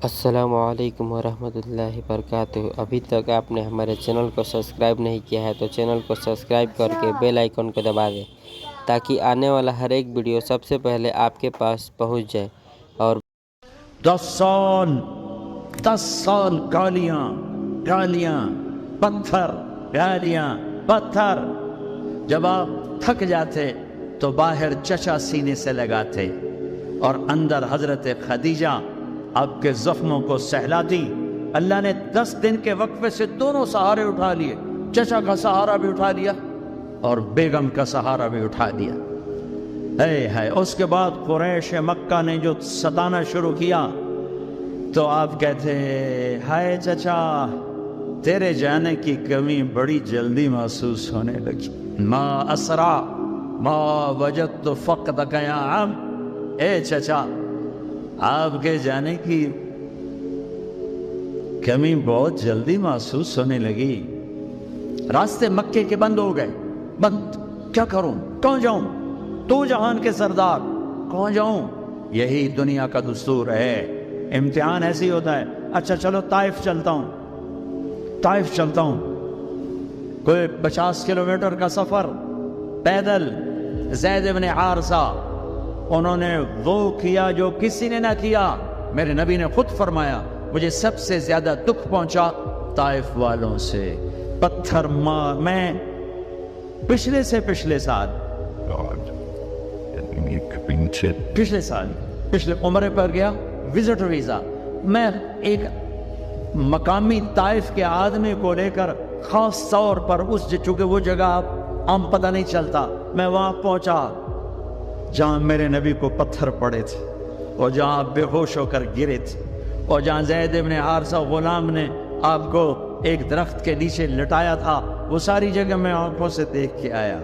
السلام علیکم ورحمۃ اللہ وبرکاتہ۔ ابھی تک آپ نے ہمارے چینل کو سبسکرائب نہیں کیا ہے تو چینل کو سبسکرائب کر کے بیل آئیکن کو دبا دیں تاکہ آنے والا ہر ایک ویڈیو سب سے پہلے آپ کے پاس پہنچ جائے۔ اور 10 سال گالیاں پتھر جب آپ تھک جاتے تو باہر چچا سینے سے لگاتے اور اندر حضرت خدیجہ آپ کے زخموں کو سہلاتی۔ اللہ نے 10 دن کے وقفے سے دونوں سہارے اٹھا لیے، چچا کا سہارا بھی اٹھا لیا اور بیگم کا سہارا بھی اٹھا لیا۔ ہے اس کے بعد قریش مکہ نے جو ستانا شروع کیا تو آپ کہتے ہائے چچا تیرے جانے کی کمی بڑی جلدی محسوس ہونے لگی، ما اسرع ما وجدت فقدک یا عم، اے چچا آپ کے جانے کی کمی بہت جلدی محسوس ہونے لگی۔ راستے مکے کے بند ہو گئے، بند، کیا کروں، کہاں جاؤں، تو جہان کے سردار، کہاں جاؤں؟ یہی دنیا کا دستور ہے، امتحان ایسے ہی ہوتا ہے۔ اچھا چلو طائف چلتا ہوں، کوئی 50 کلومیٹر کا سفر پیدل۔ زید بن حارثہ انہوں نے وہ کیا جو کسی نے نہ کیا۔ میرے نبی نے خود فرمایا مجھے سب سے زیادہ دکھ پہنچا طائف والوں سے، پتھر مار۔ میں پچھلے سال پچھلے عمرے پر گیا، وزٹ ویزا، میں ایک مقامی طائف کے آدمی کو لے کر خاص طور پر چونکہ وہ جگہ عام پتہ نہیں چلتا، میں وہاں پہنچا جہاں میرے نبی کو پتھر پڑے تھے اور جہاں آپ بے ہوش ہو کر گرے تھے اور جہاں زید بن حارثہ غلام نے آپ کو ایک درخت کے نیچے لٹایا تھا، وہ ساری جگہ میں آنکھوں سے دیکھ کے آیا۔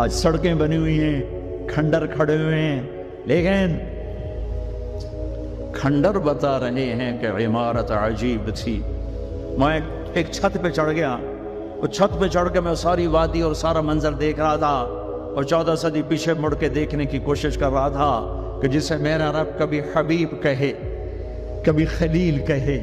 آج سڑکیں بنی ہوئی ہیں، کھنڈر کھڑے ہوئے ہیں، لیکن کھنڈر بتا رہے ہیں کہ عمارت عجیب تھی۔ میں ایک چھت پہ چڑھ گیا، وہ چھت پہ چڑھ کے میں ساری وادی اور سارا منظر دیکھ رہا تھا اور 14 صدی پیچھے مڑ کے دیکھنے کی کوشش کر رہا تھا کہ جسے میرا رب کبھی حبیب کہے، کبھی خلیل کہے،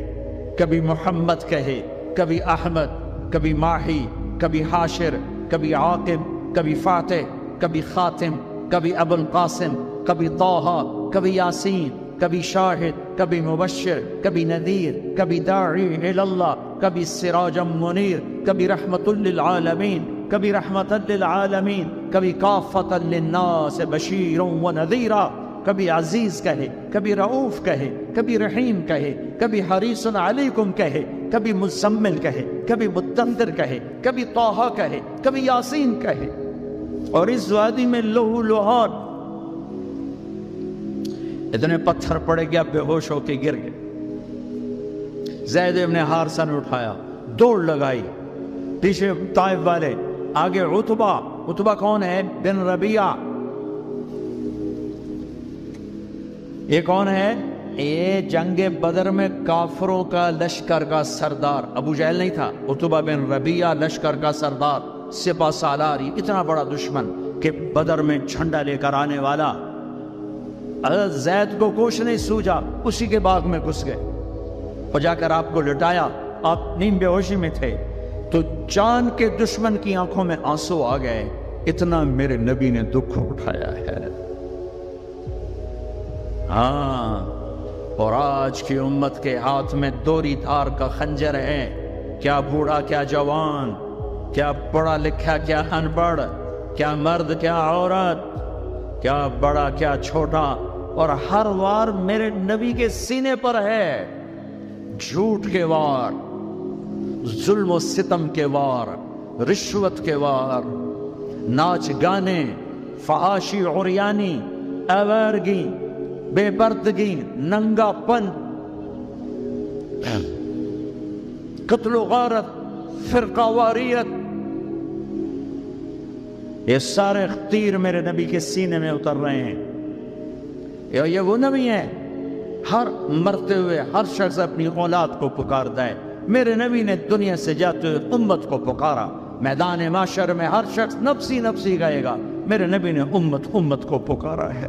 کبھی محمد کہے، کبھی احمد، کبھی ماہی، کبھی حاشر، کبھی عاقب، کبھی فاتح، کبھی خاتم، کبھی ابو القاسم، کبھی طٰہٰ، کبھی یاسین، کبھی شاہد، کبھی مبشر، کبھی نذیر، کبھی داعی الی اللہ، کبھی سراج منیر، کبھی رحمت للعالمین، کبھی رحمت للعالمین، کبھی کافۃ للناس بشیر و نذیرا، کبھی عزیز کہے، کبھی رؤوف کہے، کبھی رحیم کہے، کبھی حریص علیکم کہے، کبھی مزمل کہے، کبھی مدثر کہے، کبھی طٰہٰ کہے، کبھی یاسین کہے۔ اور اس وادی میں لہو لہار اتنے پتھر پڑے گیا، بے ہوش ہو کے گر گئے۔ زید بن حارثہ نے اٹھایا، دوڑ لگائی، پیچھے طائف والے، آگے عتبہ کون ہے؟ بن ربیعہ۔ یہ کون ہے؟ یہ جنگ بدر میں کافروں کا لشکر کا سردار، ابو جہل نہیں تھا، عتبہ بن ربیعہ لشکر کا سردار، سپہ سالاری، اتنا بڑا دشمن کہ بدر میں جھنڈا لے کر آنے والا۔ حضرت زید کو کچھ نہیں سوجا، اسی کے باغ میں گھس گئے اور جا کر آپ کو لٹایا۔ آپ نیم بے ہوشی میں تھے تو جان کے دشمن کی آنکھوں میں آنسو آ گئے، اتنا میرے نبی نے دکھ اٹھایا ہے۔ ہاں، اور آج کی امت کے ہاتھ میں دوری دھار کا خنجر ہے، کیا بوڑھا کیا جوان، کیا پڑھا لکھا کیا ان پڑھ، کیا مرد کیا عورت، کیا بڑا کیا چھوٹا، اور ہر وار میرے نبی کے سینے پر ہے۔ جھوٹ کے وار، ظلم و ستم کے وار، رشوت کے وار، ناچ گانے، فحاشی عریانی، آوارگی، بے پردگی، ننگا پن، قتل و غارت، فرقہ واریت، یہ سارے تیر میرے نبی کے سینے میں اتر رہے ہیں۔ یہ وہ نبی ہے، ہر مرتے ہوئے ہر شخص اپنی اولاد کو پکارتا ہے۔ میرے نبی نے دنیا سے جاتے ہوئے امت کو پکارا، میدان معاشر میں ہر شخص نفسی نفسی گائے گا، میرے نبی نے امت کو پکارا ہے۔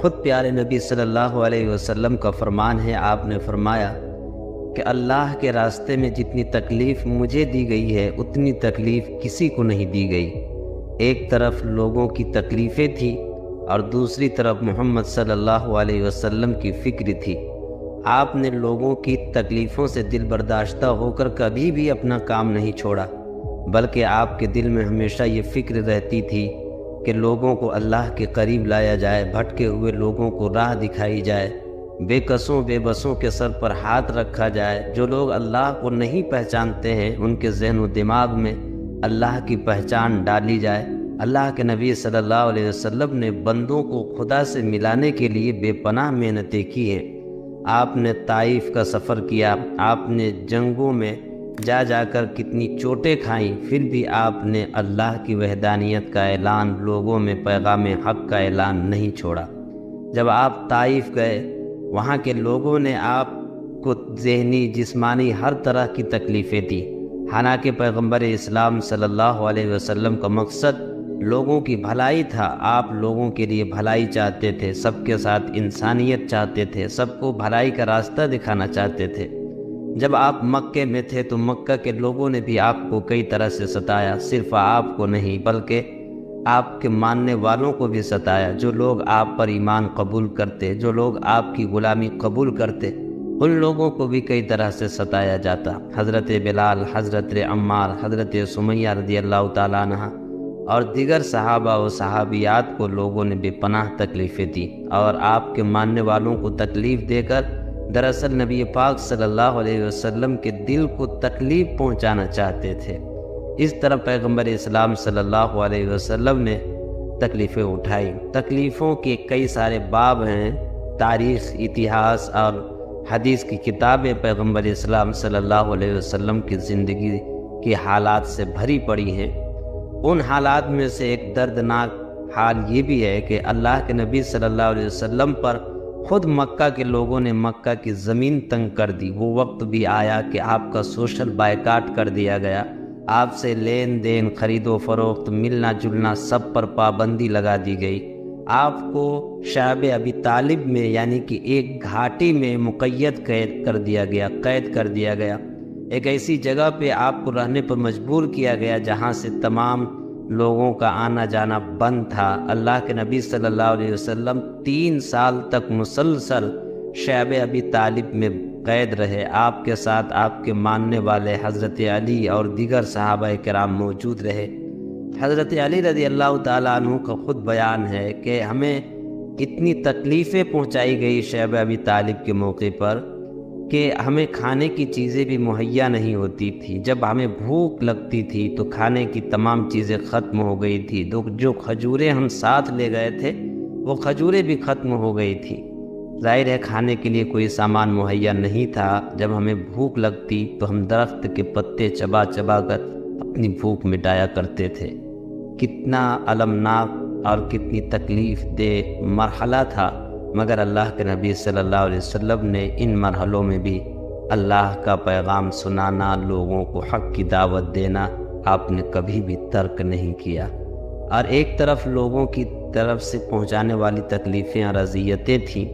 خود پیارے نبی صلی اللہ علیہ وسلم کا فرمان ہے، آپ نے فرمایا کہ اللہ کے راستے میں جتنی تکلیف مجھے دی گئی ہے اتنی تکلیف کسی کو نہیں دی گئی۔ ایک طرف لوگوں کی تکلیفیں تھیں اور دوسری طرف محمد صلی اللہ علیہ وسلم کی فکر تھی۔ آپ نے لوگوں کی تکلیفوں سے دل برداشتہ ہو کر کبھی بھی اپنا کام نہیں چھوڑا، بلکہ آپ کے دل میں ہمیشہ یہ فکر رہتی تھی کہ لوگوں کو اللہ کے قریب لایا جائے، بھٹکے ہوئے لوگوں کو راہ دکھائی جائے، بے کسوں بے بسوں کے سر پر ہاتھ رکھا جائے۔ جو لوگ اللہ کو نہیں پہچانتے ہیں ان کے ذہن و دماغ میں اللہ کی پہچان ڈالی جائے۔ اللہ کے نبی صلی اللہ علیہ وسلم نے بندوں کو خدا سے ملانے کے لیے بے پناہ محنتیں کی ہیں۔ آپ نے طائف کا سفر کیا، آپ نے جنگوں میں جا کر کتنی چوٹیں کھائیں، پھر بھی آپ نے اللہ کی وحدانیت کا اعلان، لوگوں میں پیغام حق کا اعلان نہیں چھوڑا۔ جب آپ طائف گئے، وہاں کے لوگوں نے آپ کو ذہنی جسمانی ہر طرح کی تکلیفیں دی، حالانکہ پیغمبر اسلام صلی اللہ علیہ وسلم کا مقصد لوگوں کی بھلائی تھا۔ آپ لوگوں کے لیے بھلائی چاہتے تھے، سب کے ساتھ انسانیت چاہتے تھے، سب کو بھلائی کا راستہ دکھانا چاہتے تھے۔ جب آپ مکے میں تھے تو مکہ کے لوگوں نے بھی آپ کو کئی طرح سے ستایا، صرف آپ کو نہیں بلکہ آپ کے ماننے والوں کو بھی ستایا۔ جو لوگ آپ پر ایمان قبول کرتے، جو لوگ آپ کی غلامی قبول کرتے، ان لوگوں کو بھی کئی طرح سے ستایا جاتا۔ حضرت بلال، حضرت عمار، حضرت سمیہ رضی اللہ تعالیٰ عنہ اور دیگر صحابہ و صحابیات کو لوگوں نے بے پناہ تکلیفیں دی، اور آپ کے ماننے والوں کو تکلیف دے کر دراصل نبی پاک صلی اللہ علیہ وسلم کے دل کو تکلیف پہنچانا چاہتے تھے۔ اس طرح پیغمبر اسلام صلی اللہ علیہ وسلم نے تکلیفیں اٹھائی۔ تکلیفوں کے کئی سارے باب ہیں، تاریخ، اتہاس اور حدیث کی کتابیں پیغمبر اسلام صلی اللہ علیہ وسلم کی زندگی کے حالات سے بھری پڑی ہیں۔ ان حالات میں سے ایک دردناک حال یہ بھی ہے کہ اللہ کے نبی صلی اللہ علیہ وسلم پر خود مکہ کے لوگوں نے مکہ کی زمین تنگ کر دی۔ وہ وقت بھی آیا کہ آپ کا سوشل بائیکاٹ کر دیا گیا، آپ سے لین دین، خرید و فروخت، ملنا جلنا سب پر پابندی لگا دی گئی۔ آپ کو شعب ابی طالب میں یعنی کہ ایک گھاٹی میں مقید کر دیا گیا، ایک ایسی جگہ پہ آپ کو رہنے پر مجبور کیا گیا جہاں سے تمام لوگوں کا آنا جانا بند تھا۔ اللہ کے نبی صلی اللہ علیہ وسلم 3 سال تک مسلسل شعب ابی طالب میں قید رہے۔ آپ کے ساتھ آپ کے ماننے والے حضرت علی اور دیگر صحابہ کرام موجود رہے۔ حضرت علی رضی اللہ تعالیٰ عنہ کا خود بیان ہے کہ ہمیں اتنی تکلیفیں پہنچائی گئی شعب ابی طالب کے موقع پر کہ ہمیں کھانے کی چیزیں بھی مہیا نہیں ہوتی تھی۔ جب ہمیں بھوک لگتی تھی تو کھانے کی تمام چیزیں ختم ہو گئی تھی۔ جو کھجوریں ہم ساتھ لے گئے تھے وہ کھجوریں بھی ختم ہو گئی تھی۔ ظاہر ہے کھانے کے لیے کوئی سامان مہیا نہیں تھا۔ جب ہمیں بھوک لگتی تو ہم درخت کے پتے چبا کر اپنی بھوک مٹایا کرتے تھے۔ کتنا المناک اور کتنی تکلیف دہ مرحلہ تھا، مگر اللہ کے نبی صلی اللہ علیہ وسلم نے ان مرحلوں میں بھی اللہ کا پیغام سنانا، لوگوں کو حق کی دعوت دینا آپ نے کبھی بھی ترک نہیں کیا۔ اور ایک طرف لوگوں کی طرف سے پہنچانے والی تکلیفیں اور اذیتیں تھیں،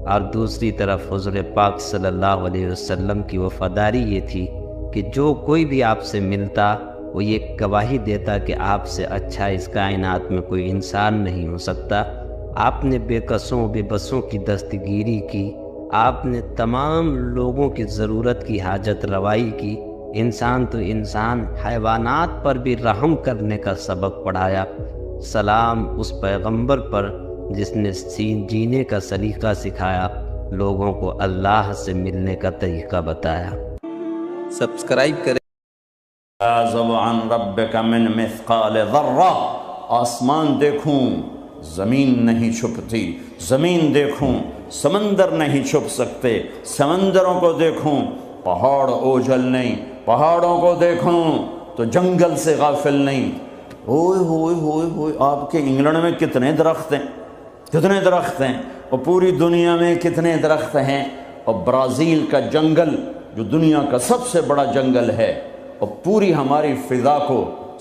اور دوسری طرف حضور پاک صلی اللہ علیہ وسلم کی وفاداری یہ تھی کہ جو کوئی بھی آپ سے ملتا وہ یہ گواہی دیتا کہ آپ سے اچھا اس کائنات میں کوئی انسان نہیں ہو سکتا۔ آپ نے بے کسوں بے بسوں کی دستگیری کی، آپ نے تمام لوگوں کی ضرورت کی حاجت روائی کی، انسان تو انسان، حیوانات پر بھی رحم کرنے کا سبق پڑھایا۔ سلام اس پیغمبر پر جس نے جینے کا سلیقہ سکھایا، لوگوں کو اللہ سے ملنے کا طریقہ بتایا۔ سبسکرائب کریں۔ اعزب عن ربک من مثقال ذرہ، آسمان دیکھوں زمین نہیں چھپتی، زمین دیکھوں سمندر نہیں چھپ سکتے، سمندروں کو دیکھوں پہاڑ اوجھل نہیں، پہاڑوں کو دیکھوں تو جنگل سے غافل نہیں۔ ہوئے ہوئے ہوئے ہوئے، آپ کے انگلینڈ میں کتنے درخت ہیں، کتنے درخت ہیں، اور پوری دنیا میں کتنے درخت ہیں، اور برازیل کا جنگل جو دنیا کا سب سے بڑا جنگل ہے، اور پوری ہماری فضا کو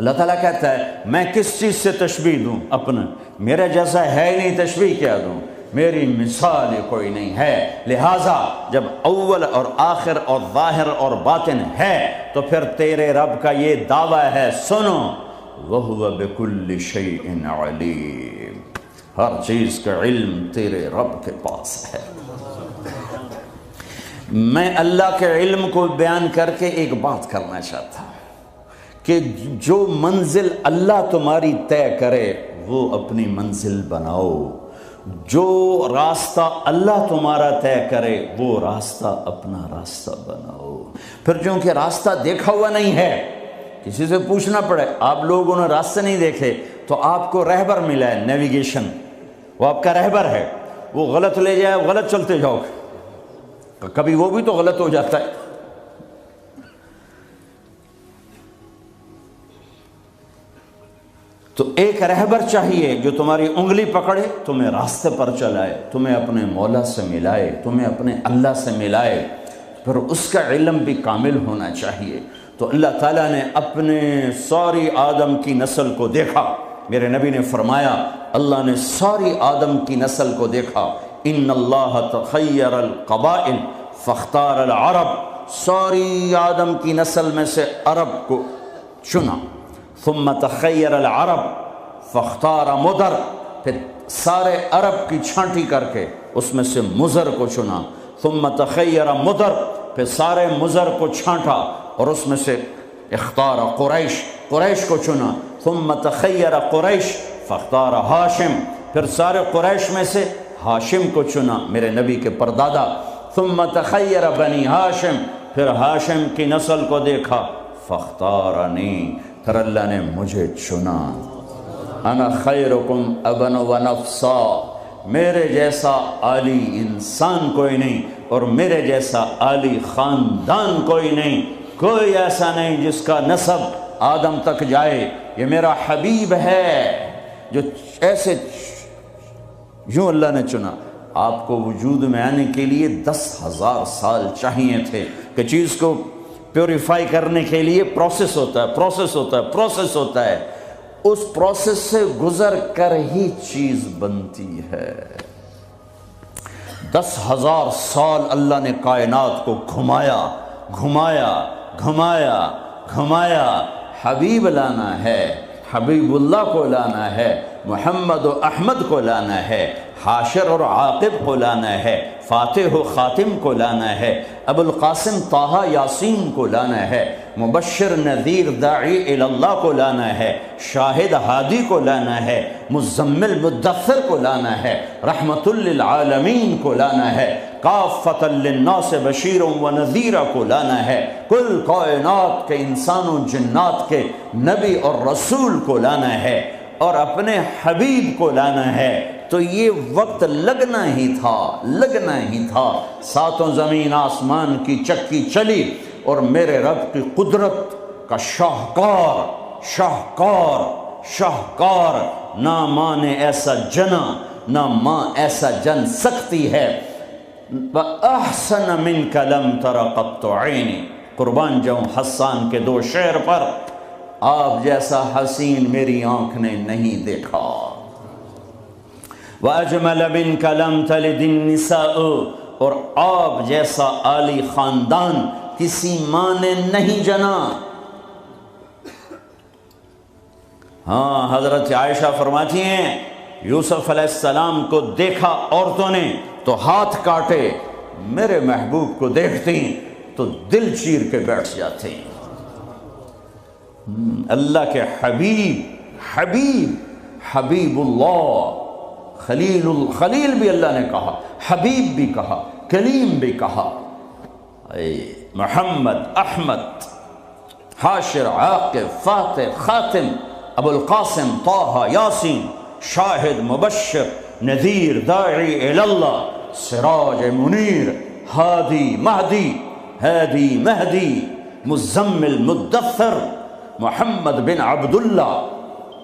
اللہ تعالیٰ کہتا ہے میں کس چیز سے تشبیہ دوں؟ اپنا، میرا جیسا ہے نہیں، تشبیہ کیا دوں؟ میری مثال کوئی نہیں ہے۔ لہٰذا جب اول اور آخر اور ظاہر اور باطن ہے تو پھر تیرے رب کا یہ دعویٰ ہے، سنو، وَهُوَ بِكُلِّ شَيْءٍ عَلِيمٌ، ہر چیز کا علم تیرے رب کے پاس ہے۔ میں اللہ کے علم کو بیان کر کے ایک بات کرنا چاہتا ہوں کہ جو منزل اللہ تمہاری طے کرے وہ اپنی منزل بناؤ، جو راستہ اللہ تمہارا طے کرے وہ راستہ اپنا راستہ بناؤ۔ پھر چونکہ راستہ دیکھا ہوا نہیں ہے، کسی سے پوچھنا پڑے، آپ لوگوں نے راستے نہیں دیکھے تو آپ کو رہبر ملا ہے، نیویگیشن، وہ آپ کا رہبر ہے، وہ غلط لے جائے، غلط چلتے جاؤ، کبھی وہ بھی تو غلط ہو جاتا ہے۔ تو ایک رہبر چاہیے جو تمہاری انگلی پکڑے، تمہیں راستے پر چلائے، تمہیں اپنے مولا سے ملائے، تمہیں اپنے اللہ سے ملائے، پھر اس کا علم بھی کامل ہونا چاہیے۔ تو اللہ تعالیٰ نے اپنے ساری آدم کی نسل کو دیکھا، میرے نبی نے فرمایا اللہ نے ساری آدم کی نسل کو دیکھا، ان اللہ تخیر القبائل فاختار العرب، ساری آدم کی نسل میں سے عرب کو چنا، ثم تخیر العرب فاختار مدر، پھر سارے عرب کی چھانٹی کر کے اس میں سے مزر کو چنا، ثم تخیر مدر، پھر سارے مزر کو چھانٹا اور اس میں سے اختار قریش، قریش کو چنا، ثم تخیر قریش فاختار ہاشم، پھر سارے قریش میں سے ہاشم کو چنا، میرے نبی کے پردادا، ثم تخیر بنی ہاشم، پھر ہاشم کی نسل کو دیکھا، فاختارنی، پھر اللہ نے مجھے چنا، انا خیرکم ابن و نفسا، میرے جیسا عالی انسان کوئی نہیں اور میرے جیسا عالی خاندان کوئی نہیں، کوئی ایسا نہیں جس کا نسب آدم تک جائے، یہ میرا حبیب ہے جو ایسے، یوں اللہ نے چنا۔ آپ کو وجود میں آنے کے لیے 10,000 سال چاہیے تھے کہ چیز کو پیوریفائی کرنے کے لیے پروسیس ہوتا ہے، پروسیس ہوتا ہے، پروسیس ہوتا ہے، اس پروسیس سے گزر کر ہی چیز بنتی ہے۔ 10,000 سال اللہ نے کائنات کو گھمایا گھمایا گھمایا گھمایا، حبیب لانا ہے، حبیب اللہ کو لانا ہے، محمد و احمد کو لانا ہے، حاشر اور عاقب کو لانا ہے، فاتح و خاتم کو لانا ہے، ابو القاسم طہ یاسین کو لانا ہے، مبشر نذیر داعی اللہ کو لانا ہے، شاہد ہادی کو لانا ہے، مزمل مدثر کو لانا ہے، رحمت للعالمین کو لانا ہے، کافۃ للناس بشیر و نذیر کو لانا ہے، کل کائنات کے انسان و جنات کے نبی اور رسول کو لانا ہے اور اپنے حبیب کو لانا ہے۔ تو یہ وقت لگنا ہی تھا، لگنا ہی تھا، ساتوں زمین آسمان کی چکی چلی اور میرے رب کی قدرت کا شاہکار شاہکار شاہکار، نہ ماں نے ایسا جنا نہ ماں ایسا جن سکتی ہے، وَأَحْسَنَ مِنْكَ لَمْ تَرَ قَطُّ عَيْنِي، قربان جاؤں حسان کے 2 شعر پر، آپ جیسا حسین میری آنکھ نے نہیں دیکھا، وَأَجْمَلَ مِنْكَ لَمْ تَلِدِ النِّسَاءُ، اور آپ جیسا عالی خاندان کسی ماں نے نہیں جنا۔ ہاں، حضرت عائشہ فرماتی ہیں یوسف علیہ السلام کو دیکھا عورتوں نے تو ہاتھ کاٹے، میرے محبوب کو دیکھتی تو دل چیر کے بیٹھ جاتے۔ اللہ کے حبیب، حبیب حبیب اللہ، خلیل بھی اللہ نے کہا، حبیب بھی کہا، کلیم بھی کہا۔ محمد، احمد، حاشر، عاقب، فاتح، خاتم، ابو القاسم، طہ، یاسین، شاہد، مبشر، نذیر، داعی اللہ، سراج منیر، ہادی مہدی، ہادی مہدی، مزمل مدثر، محمد بن عبداللہ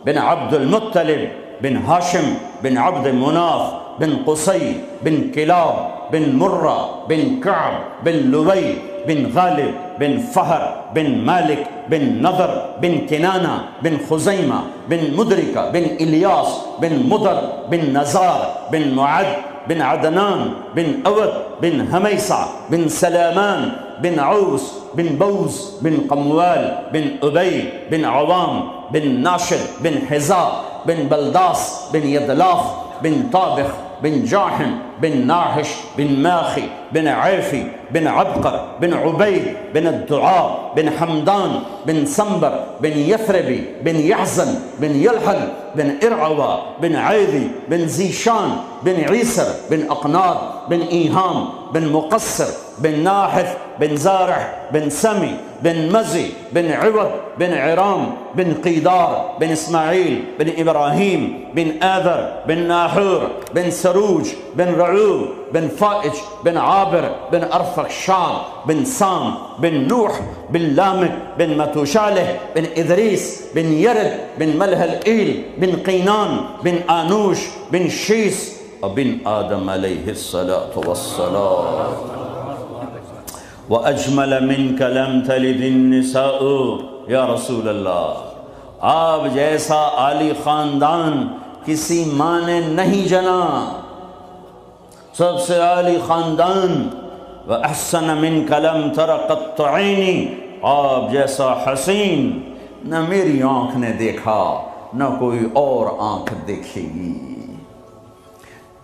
بن عبد المطلب بن ہاشم بن عبد مناف بن قصی بن کلاب بن مرہ بن کعب بن لوی بن غالب بن فہر بن مالک بن نضر بن کنانہ بن خزیمہ بن مدرکہ بن الیاس بن مدر بن نزار بن معد بن عدنان بن اود بن حمیصہ بن سلامان بن عوس بن بوز بن قموال بن ابی بن عوام بن ناشد بن حذاء بن بلداس بن یدلاف بن طابخ بن جاحم بن ناحش بن ماخي بن عيفي بن عبقر بن عبيد بن الدعاء بن حمدان بن سنبر بن يثربي بن يحزن بن يلحل بن إرعوى بن عيذي بن زيشان بن عيسر بن أقناض بن إيهام بن مقصر بن ناحث بن زارع بن سمي بن مزي بن عوض بن عرام بن قيدار بن إسماعيل بن إبراهيم بن آذر بن ناحور بن سروج بن رعوب بن فائج بن عابر بن أرفخشاد بن سام بن نوح بن لامك بن متوشاله بن إدريس بن يرد بن ملهلئيل بن قينان بن آنوش بن شيس وبن آدم عليه الصلاة والسلام وأجمل منك لم تلد النساء یا رسول اللہ آپ جیسا عالی خاندان کسی ماں نے نہیں جنا، سب سے عالی خاندان۔ وَأَحْسَنَ مِنْكَ لَمْ تَرَ قَطُّ عَيْنِي، آپ جیسا حسین نہ میری آنکھ نے دیکھا نہ کوئی اور آنکھ دیکھے گی۔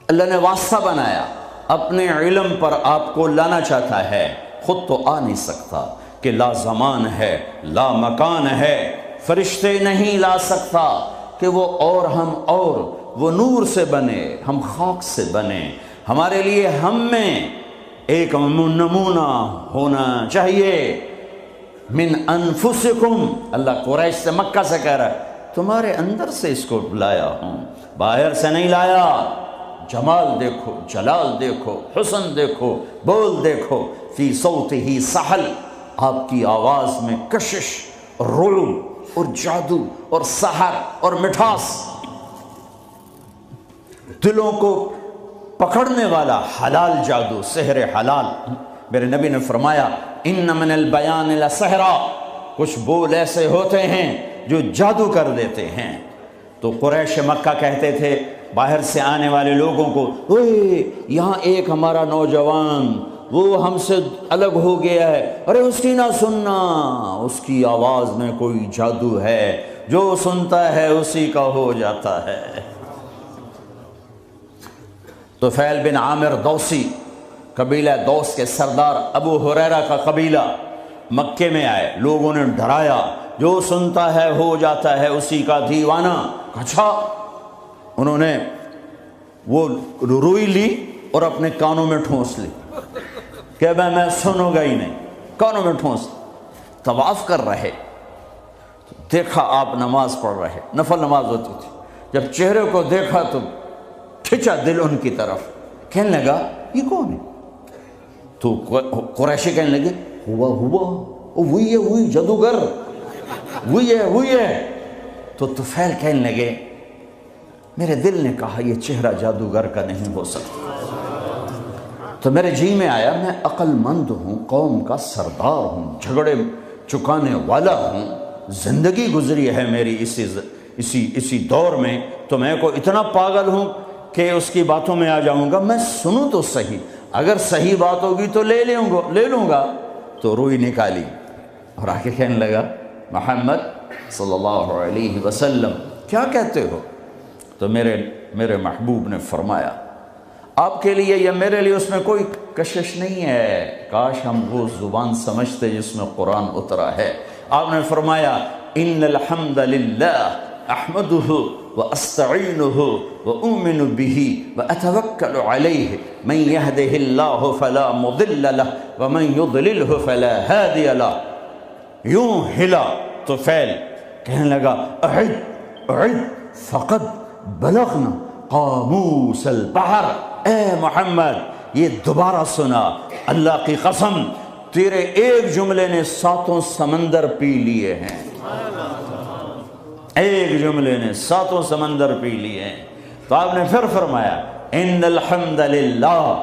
اللہ نے واسطہ بنایا، اپنے علم پر آپ کو لانا چاہتا ہے، خود تو آ نہیں سکتا کہ لا زمان ہے لا مکان ہے، فرشتے نہیں لا سکتا کہ وہ اور ہم اور، وہ نور سے بنے ہم خاک سے بنے۔ ہمارے لیے ہم میں ایک نمونہ ہونا چاہیے۔ من انفسکم، اللہ قریش سے مکہ سے کہہ رہا ہے تمہارے اندر سے اس کو لایا ہوں، باہر سے نہیں لایا۔ جمال دیکھو، جلال دیکھو، حسن دیکھو، بول دیکھو، فی صوتہ سحل، آپ کی آواز میں کشش اور رعب اور جادو اور سحر اور مٹھاس، دلوں کو پکڑنے والا حلال جادو، سحر حلال۔ میرے نبی نے فرمایا ان من البیان لسحرا، کچھ بول ایسے ہوتے ہیں جو جادو کر دیتے ہیں۔ تو قریش مکہ کہتے تھے باہر سے آنے والے لوگوں کو، اوے یہاں ایک ہمارا نوجوان وہ ہم سے الگ ہو گیا ہے، ارے اس کی نہ سننا، اس کی آواز میں کوئی جادو ہے، جو سنتا ہے اسی کا ہو جاتا ہے۔ طفیل بن عامر دوسی، قبیلہ دوس کے سردار ابو ہریرہ کا قبیلہ مکے میں آئے، لوگوں نے ڈرایا جو سنتا ہے ہو جاتا ہے اسی کا دیوانہ۔ اچھا، انہوں نے وہ روئی لی اور اپنے کانوں میں ٹھونس لی کہ میں سنوں گا ہی نہیں، کانوں میں ٹھونس۔ طواف کر رہے، دیکھا آپ نماز پڑھ رہے، نفل نماز ہوتی تھی، جب چہرے کو دیکھا تو کھچا دل ان کی طرف، کہنے لگا یہ کون ہے؟ تو قریشی کہنے لگے ہوا وہی جادوگر، وہی ہے۔ تو طفیل کہنے لگے میرے دل نے کہا یہ چہرہ جادوگر کا نہیں ہو سکتا، تو میرے جی میں آیا میں عقل مند ہوں، قوم کا سردار ہوں، جھگڑے چکانے والا ہوں، زندگی گزری ہے میری اسی دور میں، تو میں کو اتنا پاگل ہوں کہ اس کی باتوں میں آ جاؤں گا؟ میں سنوں تو صحیح، اگر صحیح بات ہوگی تو لے لوں گا۔ تو روئی نکالی اور آگے کہنے لگا محمد صلی اللہ علیہ وسلم کیا کہتے ہو؟ تو میرے محبوب نے فرمایا آپ کے لیے یا میرے لیے اس میں کوئی کشش نہیں ہے، کاش ہم وہ زبان سمجھتے جس میں قرآن اترا ہے۔ آپ نے فرمایا ان الحمد للہ احمدہ واستعینہ واؤمن بہ واتوکل علیہ من یہدہ اللہ فلا مضل لہ ومن یضللہ فلا ہادی لہ۔ یوں ہلا طفیل، کہنے لگا اعد فقد بلغنا قاموس البحر، اے محمد یہ دوبارہ سنا، اللہ کی قسم تیرے ایک جملے نے 7 سمندر پی لیے ہیں، ایک جملے نے 7 سمندر پی لیے ہیں۔ تو آپ نے پھر فرمایا ان الحمد للہ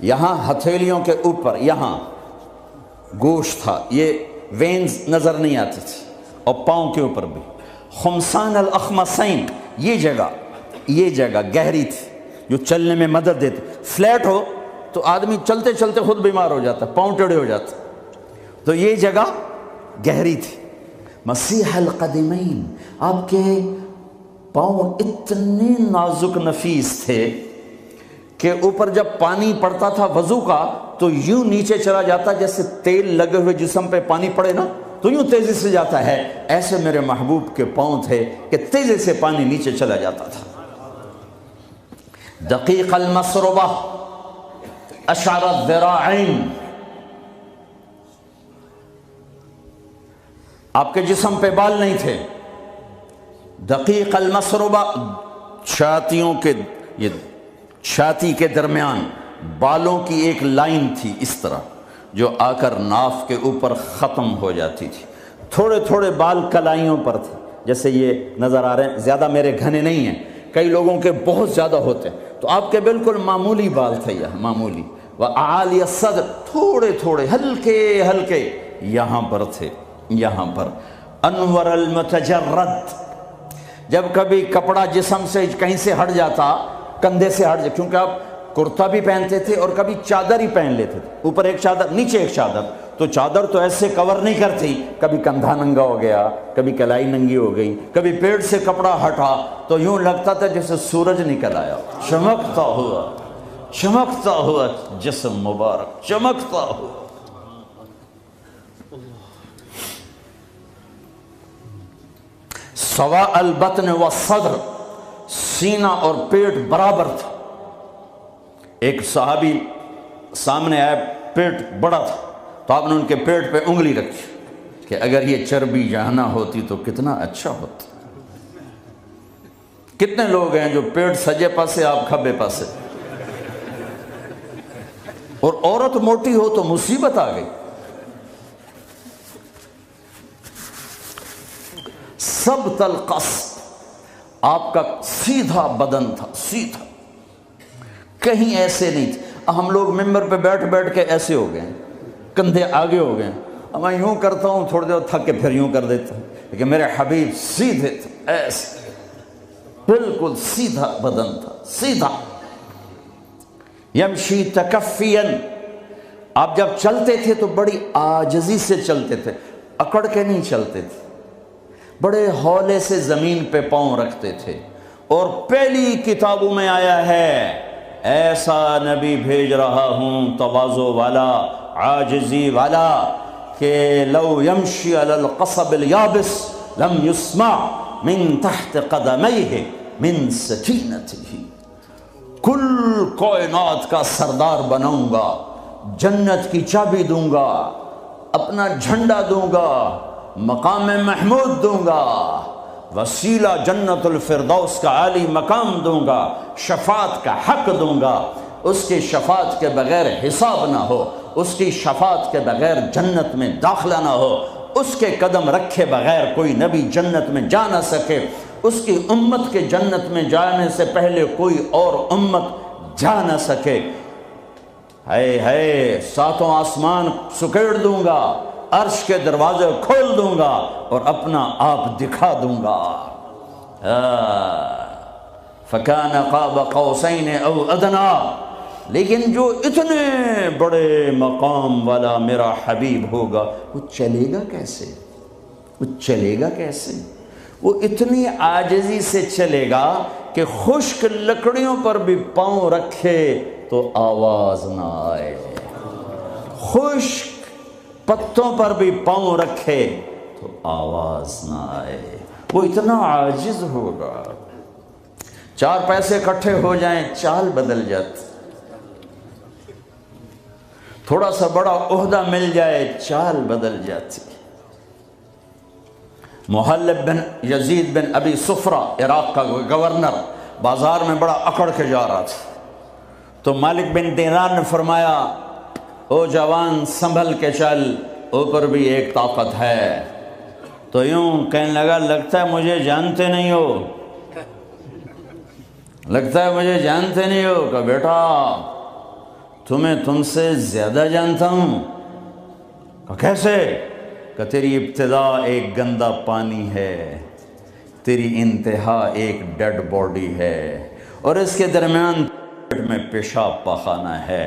یہاں ہتھیلیوں کے اوپر یہاں گوشت تھا، یہ وینز نظر نہیں آتی تھی، اور پاؤں کے اوپر بھی۔ خمسان الاخمصین، یہ جگہ گہری تھی جو چلنے میں مدد دیتی۔ فلیٹ ہو تو آدمی چلتے چلتے خود بیمار ہو جاتا، پاؤں ٹیڑھے ہو جاتے، تو یہ جگہ گہری تھی۔ مسیح القدمین، آپ کے پاؤں اتنے نازک نفیس تھے کہ اوپر جب پانی پڑتا تھا وضو کا تو یوں نیچے چلا جاتا جیسے تیل لگے ہوئے جسم پہ پانی پڑے نا تو یوں تیزی سے جاتا ہے، ایسے میرے محبوب کے پاؤں تھے کہ تیزی سے پانی نیچے چلا جاتا تھا۔ دقیق المسربہ اشعر الذراعین، آپ کے جسم پہ بال نہیں تھے۔ دقیق المسربہ، چھاتی کے درمیان بالوں کی ایک لائن تھی اس طرح جو آ کر ناف کے اوپر ختم ہو جاتی تھی۔ تھوڑے تھوڑے بال کلائیوں پر تھے، جیسے یہ نظر آ رہے ہیں، زیادہ میرے گھنے نہیں ہیں، کئی لوگوں کے بہت زیادہ ہوتے ہیں، تو آپ کے بالکل معمولی بال تھے، یہ معمولی۔ وَأَعَالِيَ الصَّدْرِ، تھوڑے تھوڑے ہلکے ہلکے یہاں پر تھے، یہاں پر۔ انور المتجرد، جب کبھی کپڑا جسم سے کہیں سے ہٹ جاتا، کندھے سے ہٹ جاتا، کیونکہ آپ کرتا بھی پہنتے تھے اور کبھی چادر ہی پہن لیتے تھے، اوپر ایک چادر نیچے ایک چادر، تو چادر تو ایسے کور نہیں کرتی، کبھی کندھا ننگا ہو گیا، کبھی کلائی ننگی ہو گئی، کبھی پیٹ سے کپڑا ہٹا تو یوں لگتا تھا جیسے سورج نکل آیا، چمکتا ہوا جسم مبارک، چمکتا ہوا۔ سواء البطن والصدر، سینہ اور پیٹ برابر تھا۔ ایک صحابی سامنے آئے، پیٹ بڑا تھا، تو آپ نے ان کے پیٹ پہ انگلی رکھی کہ اگر یہ چربی یہاں نہ ہوتی تو کتنا اچھا ہوتا۔ کتنے لوگ ہیں جو پیٹ سجے پاسے، آپ کھبے پاسے، اور عورت موٹی ہو تو مصیبت آ گئی۔ ثبت القصد، آپ کا سیدھا بدن تھا، سیدھا، کہیں ایسے نہیں تھے۔ ہم لوگ ممبر پہ بیٹھ بیٹھ کے ایسے ہو گئے، کندھے آگے ہو گئے، میں یوں کرتا ہوں تھوڑی دیر تھک کے پھر یوں کر دیتا ہوں، لیکن میرے حبیب سیدھے تھے، ایسے بالکل سیدھا بدن تھا، سیدھا۔ یمشی تکفیا، آپ جب چلتے تھے تو بڑی عاجزی سے چلتے تھے، اکڑ کے نہیں چلتے تھے، بڑے ہولے سے زمین پہ پاؤں رکھتے تھے۔ اور پہلی کتابوں میں آیا ہے ایسا نبی بھیج رہا ہوں تواضع والا، عاجزی والا، کہ لو یمشی علی القصب الیابس لم یسمع من تحت قدمیہ من سکینتہ، کل کائنات کا سردار بناؤں گا، جنت کی چابی دوں گا، اپنا جھنڈا دوں گا، مقام محمود دوں گا، وسیلہ جنت الفردوس کا عالی مقام دوں گا، شفاعت کا حق دوں گا، اس کی شفاعت کے بغیر حساب نہ ہو، اس کی شفاعت کے بغیر جنت میں داخلہ نہ ہو، اس کے قدم رکھے بغیر کوئی نبی جنت میں جا نہ سکے، اس کی امت کے جنت میں جانے سے پہلے کوئی اور امت جا نہ سکے۔ ہے ساتوں آسمان سکیڑ دوں گا، عرش کے دروازے کھول دوں گا اور اپنا آپ دکھا دوں گا۔ فَكَانَ قَابَ قَوْسَيْنِ أَوْ أَدْنَىٰ، لیکن جو اتنے بڑے مقام والا میرا حبیب ہوگا وہ چلے گا کیسے؟ وہ چلے گا کیسے؟ وہ اتنی عاجزی سے چلے گا کہ خشک لکڑیوں پر بھی پاؤں رکھے تو آواز نہ آئے، خشک پتوں پر بھی پاؤں رکھے تو آواز نہ آئے، وہ اتنا عاجز ہوگا۔ چار پیسے اکٹھے ہو جائیں چال بدل جاتی، تھوڑا سا بڑا عہدہ مل جائے چال بدل جاتی۔ محلب بن یزید بن ابی صفرہ، عراق کا گورنر، بازار میں بڑا اکڑ کے جا رہا تھا، تو مالک بن دینار نے فرمایا او جوان سنبھل کے چل، اوپر بھی ایک طاقت ہے۔ تو یوں کہنے لگا لگتا ہے مجھے جانتے نہیں ہو، لگتا ہے مجھے جانتے نہیں ہو۔ کہ بیٹا تمہیں تم سے زیادہ جانتا ہوں؟ کہا کیسے؟ کہ تیری ابتدا ایک گندا پانی ہے، تیری انتہا ایک ڈیڈ باڈی ہے، اور اس کے درمیان میں پیشاب پاخانہ ہے۔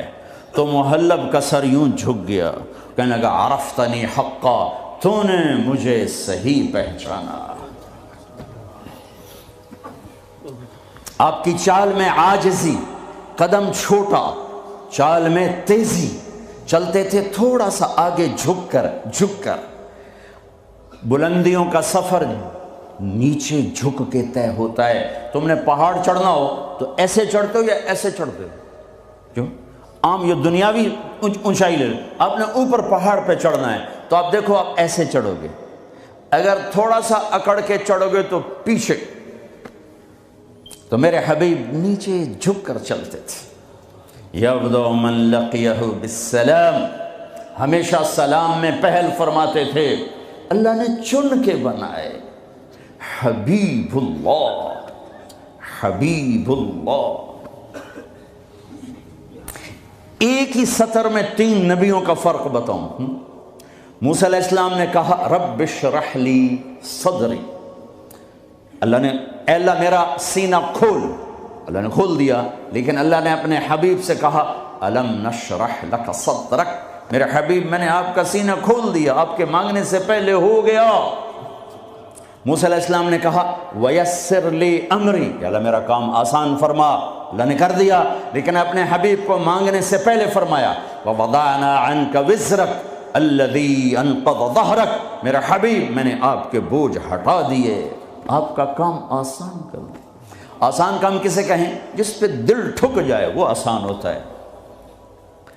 تو محلب کا سر یوں جھک گیا، کہنے لگا عرفتنی حقا، تو نے مجھے صحیح پہچانا۔ آپ کی چال میں عاجزی، قدم چھوٹا، چال میں تیزی، چلتے تھے تھوڑا سا آگے جھک کر۔ بلندیوں کا سفر نیچے جھک کے طے ہوتا ہے۔ تم نے پہاڑ چڑھنا ہو تو ایسے چڑھتے ہو یا ایسے چڑھتے ہو؟ کیوں؟ عام یہ دنیاوی اونچائی لے، آپ نے اوپر پہاڑ پہ چڑھنا ہے تو آپ دیکھو آپ ایسے چڑھو گے، اگر تھوڑا سا اکڑ کے چڑھو گے تو پیچھے۔ تو میرے حبیب نیچے جھک کر چلتے تھے۔ یبدأ من لقیہ بالسلام، ہمیشہ سلام میں پہل فرماتے تھے۔ اللہ نے چن کے بنائے، حبیب اللہ، حبیب اللہ۔ ایک ہی سطر میں 3 نبیوں کا فرق بتاؤں۔ موسیٰ علیہ السلام نے کہا رب اشرح لی صدری، اللہ نے اے اللہ میرا سینہ کھول، اللہ نے کھول دیا، لیکن اللہ نے اپنے حبیب سے کہا الم نشرح لک صدرک، میرے حبیب میں نے آپ کا سینہ کھول دیا، آپ کے مانگنے سے پہلے ہو گیا۔ موسیٰ علیہ السلام نے کہا ویسر لی امری، یا اللہ میرا کام آسان فرما، اللہ نے کر دیا، لیکن اپنے حبیب کو مانگنے سے پہلے فرمایا ووضعنا عنک وزرک الذی انقض ظہرک، میرا حبیب میں نے آپ کے بوجھ ہٹا دیے، آپ کا کام آسان کر دیا۔ آسان کام کسے کہیں؟ جس پہ دل ٹھک جائے وہ آسان ہوتا ہے،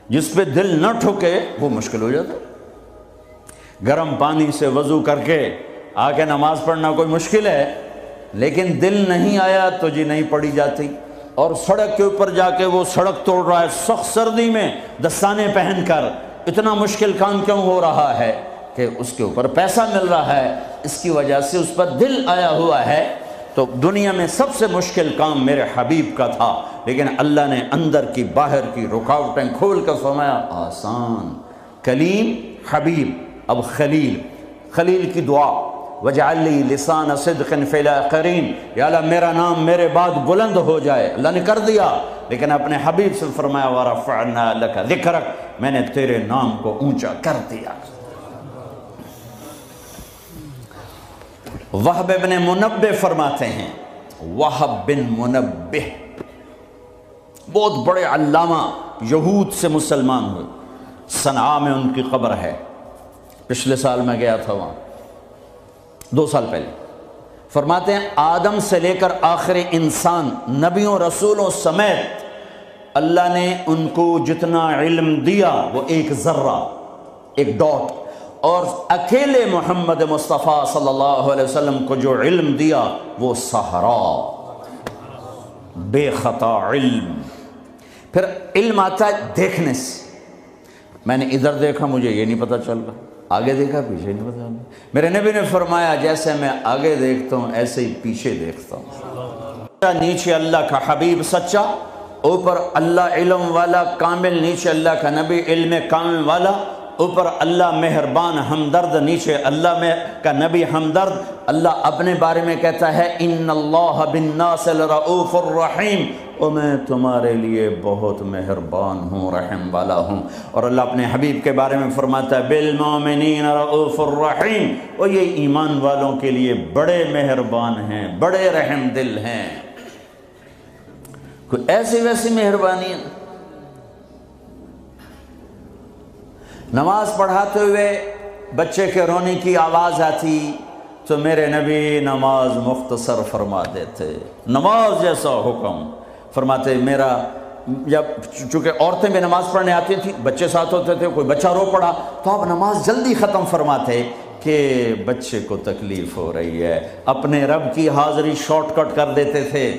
جس پہ دل نہ ٹھکے وہ مشکل ہو جاتا ہے۔ گرم پانی سے وضو کر کے آ کے نماز پڑھنا کوئی مشکل ہے، لیکن دل نہیں آیا تو جی نہیں پڑھی جاتی۔ اور سڑک کے اوپر جا کے وہ سڑک توڑ رہا ہے سخت سردی میں دستانے پہن کر، اتنا مشکل کام کیوں ہو رہا ہے؟ کہ اس کے اوپر پیسہ مل رہا ہے، اس کی وجہ سے اس پر دل آیا ہوا ہے۔ تو دنیا میں سب سے مشکل کام میرے حبیب کا تھا، لیکن اللہ نے اندر کی باہر کی رکاوٹیں کھول کر فرمایا آسان۔ کلیم، حبیب، اب خلیل، خلیل کی دعا وَاجْعَلْ لِي لِسَانَ صِدْقٍ فِي الْآخِرِينَ، یا اللہ میرا نام میرے بعد بلند ہو جائے، اللہ نے کر دیا، لیکن اپنے حبیب سے فرمایا وَرَفَعْنَا لَكَ ذِكْرَكَ، میں نے تیرے نام کو اونچا کر دیا۔ وہب بن منبہ فرماتے ہیں، وہب بن منبہ بہت بڑے علامہ، یہود سے مسلمان ہوئے، صنعاء میں ان کی قبر ہے، پچھلے سال میں گیا تھا وہاں، 2 سال پہلے۔ فرماتے ہیں آدم سے لے کر آخر انسان، نبیوں رسولوں سمیت اللہ نے ان کو جتنا علم دیا وہ ایک ذرہ، ایک ڈاٹ، اور اکیلے محمد مصطفیٰ صلی اللہ علیہ وسلم کو جو علم دیا وہ صحرا، بے خطا علم۔ پھر علم آتا ہے دیکھنے سے، میں نے ادھر دیکھا مجھے یہ نہیں پتہ چل رہا، آگے دیکھا پیچھے نہیں پتہ چل رہا۔ میرے نبی نے فرمایا جیسے میں آگے دیکھتا ہوں ایسے ہی پیچھے دیکھتا ہوں۔ نیچے اللہ کا حبیب سچا، اوپر اللہ علم والا کامل، نیچے اللہ کا نبی علم کامل والا، اوپر اللہ مہربان ہمدرد، نیچے اللہ میں کا نبی ہمدرد۔ اللہ اپنے بارے میں کہتا ہے ان اللہ بالناس لرؤوف الرحیم، اور میں تمہارے لیے بہت مہربان ہوں، رحم والا ہوں۔ اور اللہ اپنے حبیب کے بارے میں فرماتا ہے بالمؤمنین رؤوف الرحیم، اور یہ ایمان والوں کے لیے بڑے مہربان ہیں، بڑے رحم دل ہیں۔ کوئی ایسی ویسی مہربانی ہے؟ نماز پڑھاتے ہوئے بچے کے رونے کی آواز آتی تو میرے نبی نماز مختصر فرما دیتے، نماز جیسا حکم فرماتے۔ میرا جب چونکہ عورتیں بھی نماز پڑھنے آتی تھیں، بچے ساتھ ہوتے تھے، کوئی بچہ رو پڑا تو آپ نماز جلدی ختم فرماتے کہ بچے کو تکلیف ہو رہی ہے، اپنے رب کی حاضری شارٹ کٹ کر دیتے تھے۔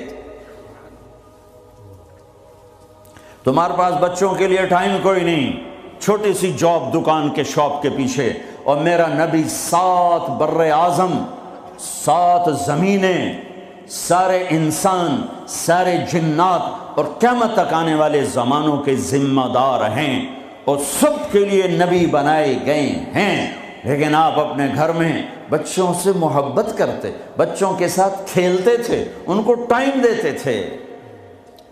تمہارے پاس بچوں کے لیے ٹائم کوئی نہیں، چھوٹی سی جاب دکان کے شاپ کے پیچھے، اور میرا نبی 7 بر اعظم، 7 زمینیں، سارے انسان، سارے جنات اور قیامت تک آنے والے زمانوں کے ذمہ دار ہیں اور سب کے لیے نبی بنائے گئے ہیں۔ لیکن آپ اپنے گھر میں بچوں سے محبت کرتے، بچوں کے ساتھ کھیلتے تھے، ان کو ٹائم دیتے تھے۔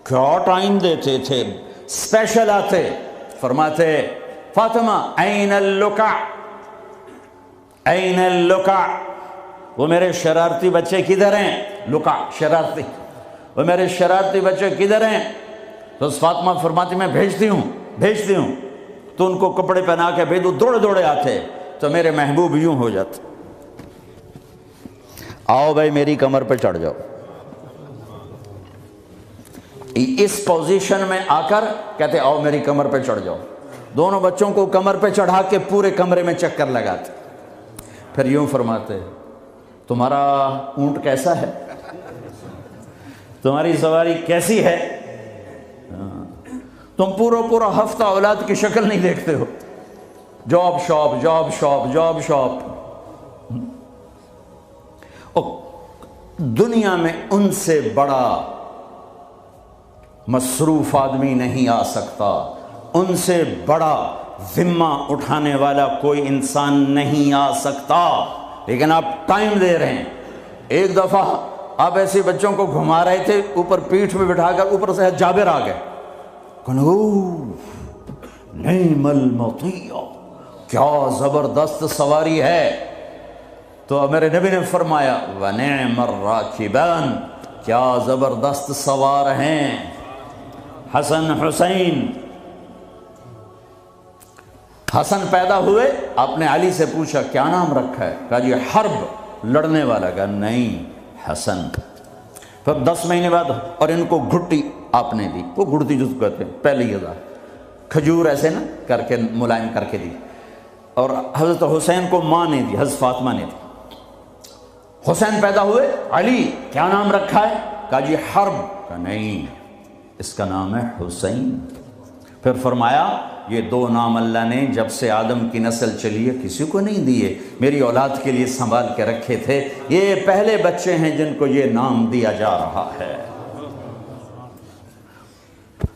کیا ٹائم دیتے تھے؟ اسپیشل آتے، فرماتے فاطمہ این اللکع، این اللکع، وہ میرے شرارتی بچے کدھر ہیں؟ لکع شرارتی، وہ میرے شرارتی بچے کدھر ہیں؟ تو فاطمہ فرماتی میں بھیجتی ہوں، تو ان کو کپڑے پہنا کے بھیجو، دوڑے دوڑے آتے، تو میرے محبوب یوں ہو جاتے، آؤ بھائی میری کمر پہ چڑھ جاؤ۔ اس پوزیشن میں آ کر کہتے آؤ میری کمر پہ چڑھ جاؤ، دونوں بچوں کو کمر پہ چڑھا کے پورے کمرے میں چکر لگاتے، پھر یوں فرماتے تمہارا اونٹ کیسا ہے، تمہاری سواری کیسی ہے؟ تم پورا ہفتہ اولاد کی شکل نہیں دیکھتے ہو، job shop job shop job shop. دنیا میں ان سے بڑا مصروف آدمی نہیں آ سکتا، ان سے بڑا ذمہ اٹھانے والا کوئی انسان نہیں آ سکتا، لیکن آپ ٹائم دے رہے ہیں۔ ایک دفعہ آپ ایسے بچوں کو گھما رہے تھے، اوپر پیٹھ میں بٹھا کر، اوپر سے جابر آ گئے، نعم المطیع، کیا زبردست سواری ہے، تو میرے نبی نے فرمایا وَنِعْمَ الرَّاكِبَانِ، کیا زبردست سوار ہیں۔ حسن حسین، حسن پیدا ہوئے، آپ نے علی سے پوچھا کیا نام رکھا ہے؟ کہا جی حرب، لڑنے والا۔ کہا نہیں، حسن۔ پھر 10 مہینے بعد، اور ان کو گھٹی آپ نے دی، وہ گھٹی جس کو کہتے ہیں، پہلے ہی کھجور ایسے نا کر کے ملائم کر کے دی، اور حضرت حسین کو ماں نے دی، حضرت فاطمہ نے دی۔ حسین پیدا ہوئے، علی کیا نام رکھا ہے؟ کہا جی حرب۔ کہا نہیں، اس کا نام ہے حسین۔ پھر فرمایا یہ 2 نام اللہ نے جب سے آدم کی نسل چلی ہے کسی کو نہیں دیے، میری اولاد کے لیے سنبھال کے رکھے تھے، یہ پہلے بچے ہیں جن کو یہ نام دیا جا رہا ہے۔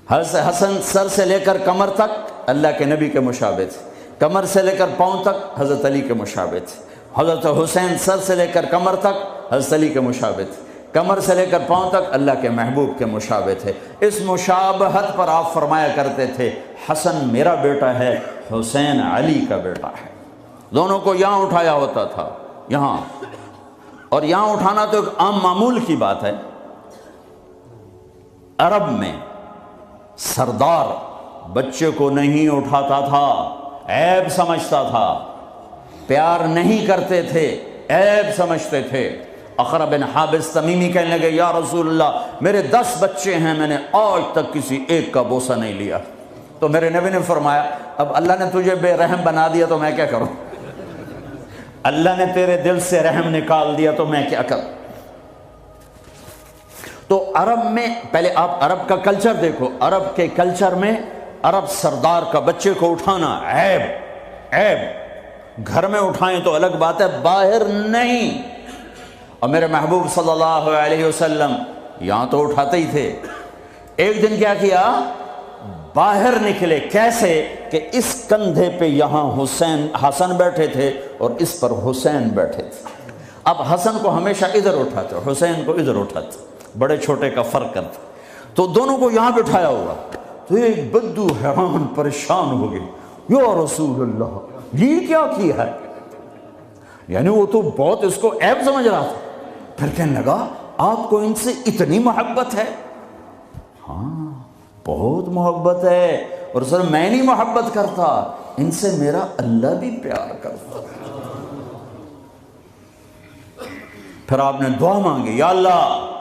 حضرت حسن سر سے لے کر کمر تک اللہ کے نبی کے مشابہ تھے، کمر سے لے کر پاؤں تک حضرت علی کے مشابہ تھے۔ حضرت حسین سر سے لے کر کمر تک حضرت علی کے مشابہ تھے، کمر سے لے کر پاؤں تک اللہ کے محبوب کے مشابہ تھے۔ اس مشابہت پر آپ فرمایا کرتے تھے حسن میرا بیٹا ہے، حسین علی کا بیٹا ہے۔ دونوں کو یہاں اٹھایا ہوتا تھا، یہاں، اور یہاں اٹھانا تو ایک عام معمول کی بات ہے۔ عرب میں سردار بچے کو نہیں اٹھاتا تھا، عیب سمجھتا تھا، پیار نہیں کرتے تھے، عیب سمجھتے تھے۔ اقرع بن حابس تمیمی کہنے لگے یا رسول اللہ میرے 10 بچے ہیں، میں نے آج تک کسی ایک کا بوسہ نہیں لیا۔ تو میرے نبی نے فرمایا اب اللہ نے تجھے بے رحم بنا دیا تو میں کیا کروں، اللہ نے تیرے دل سے رحم نکال دیا تو میں کیا کروں۔ تو عرب میں پہلے آپ عرب کا کلچر دیکھو، عرب کے کلچر میں عرب سردار کا بچے کو اٹھانا عیب، عیب، گھر میں اٹھائیں تو الگ بات ہے، باہر نہیں۔ اور میرے محبوب صلی اللہ علیہ وسلم یہاں تو اٹھاتے ہی تھے، ایک دن کیا کیا، باہر نکلے، کیسے کہ اس کندھے پہ یہاں حسن بیٹھے تھے اور اس پر حسین بیٹھے تھے۔ اب حسن کو ہمیشہ ادھر اٹھاتے، حسین کو ادھر اٹھاتے، بڑے چھوٹے کا فرق کرتے، تو دونوں کو یہاں بٹھایا ہوا۔ تو ایک بدو حیران پریشان ہو گئے، یا رسول اللہ یہ کیا کیا ہے، یعنی وہ تو بہت اس کو عیب سمجھ رہا تھا۔ پھر کہنے لگا آپ کو ان سے اتنی محبت ہے؟ ہاں بہت محبت ہے، اور سر میں نہیں محبت کرتا، ان سے میرا اللہ بھی پیار کرتا۔ پھر آپ نے دعا مانگی، یا اللہ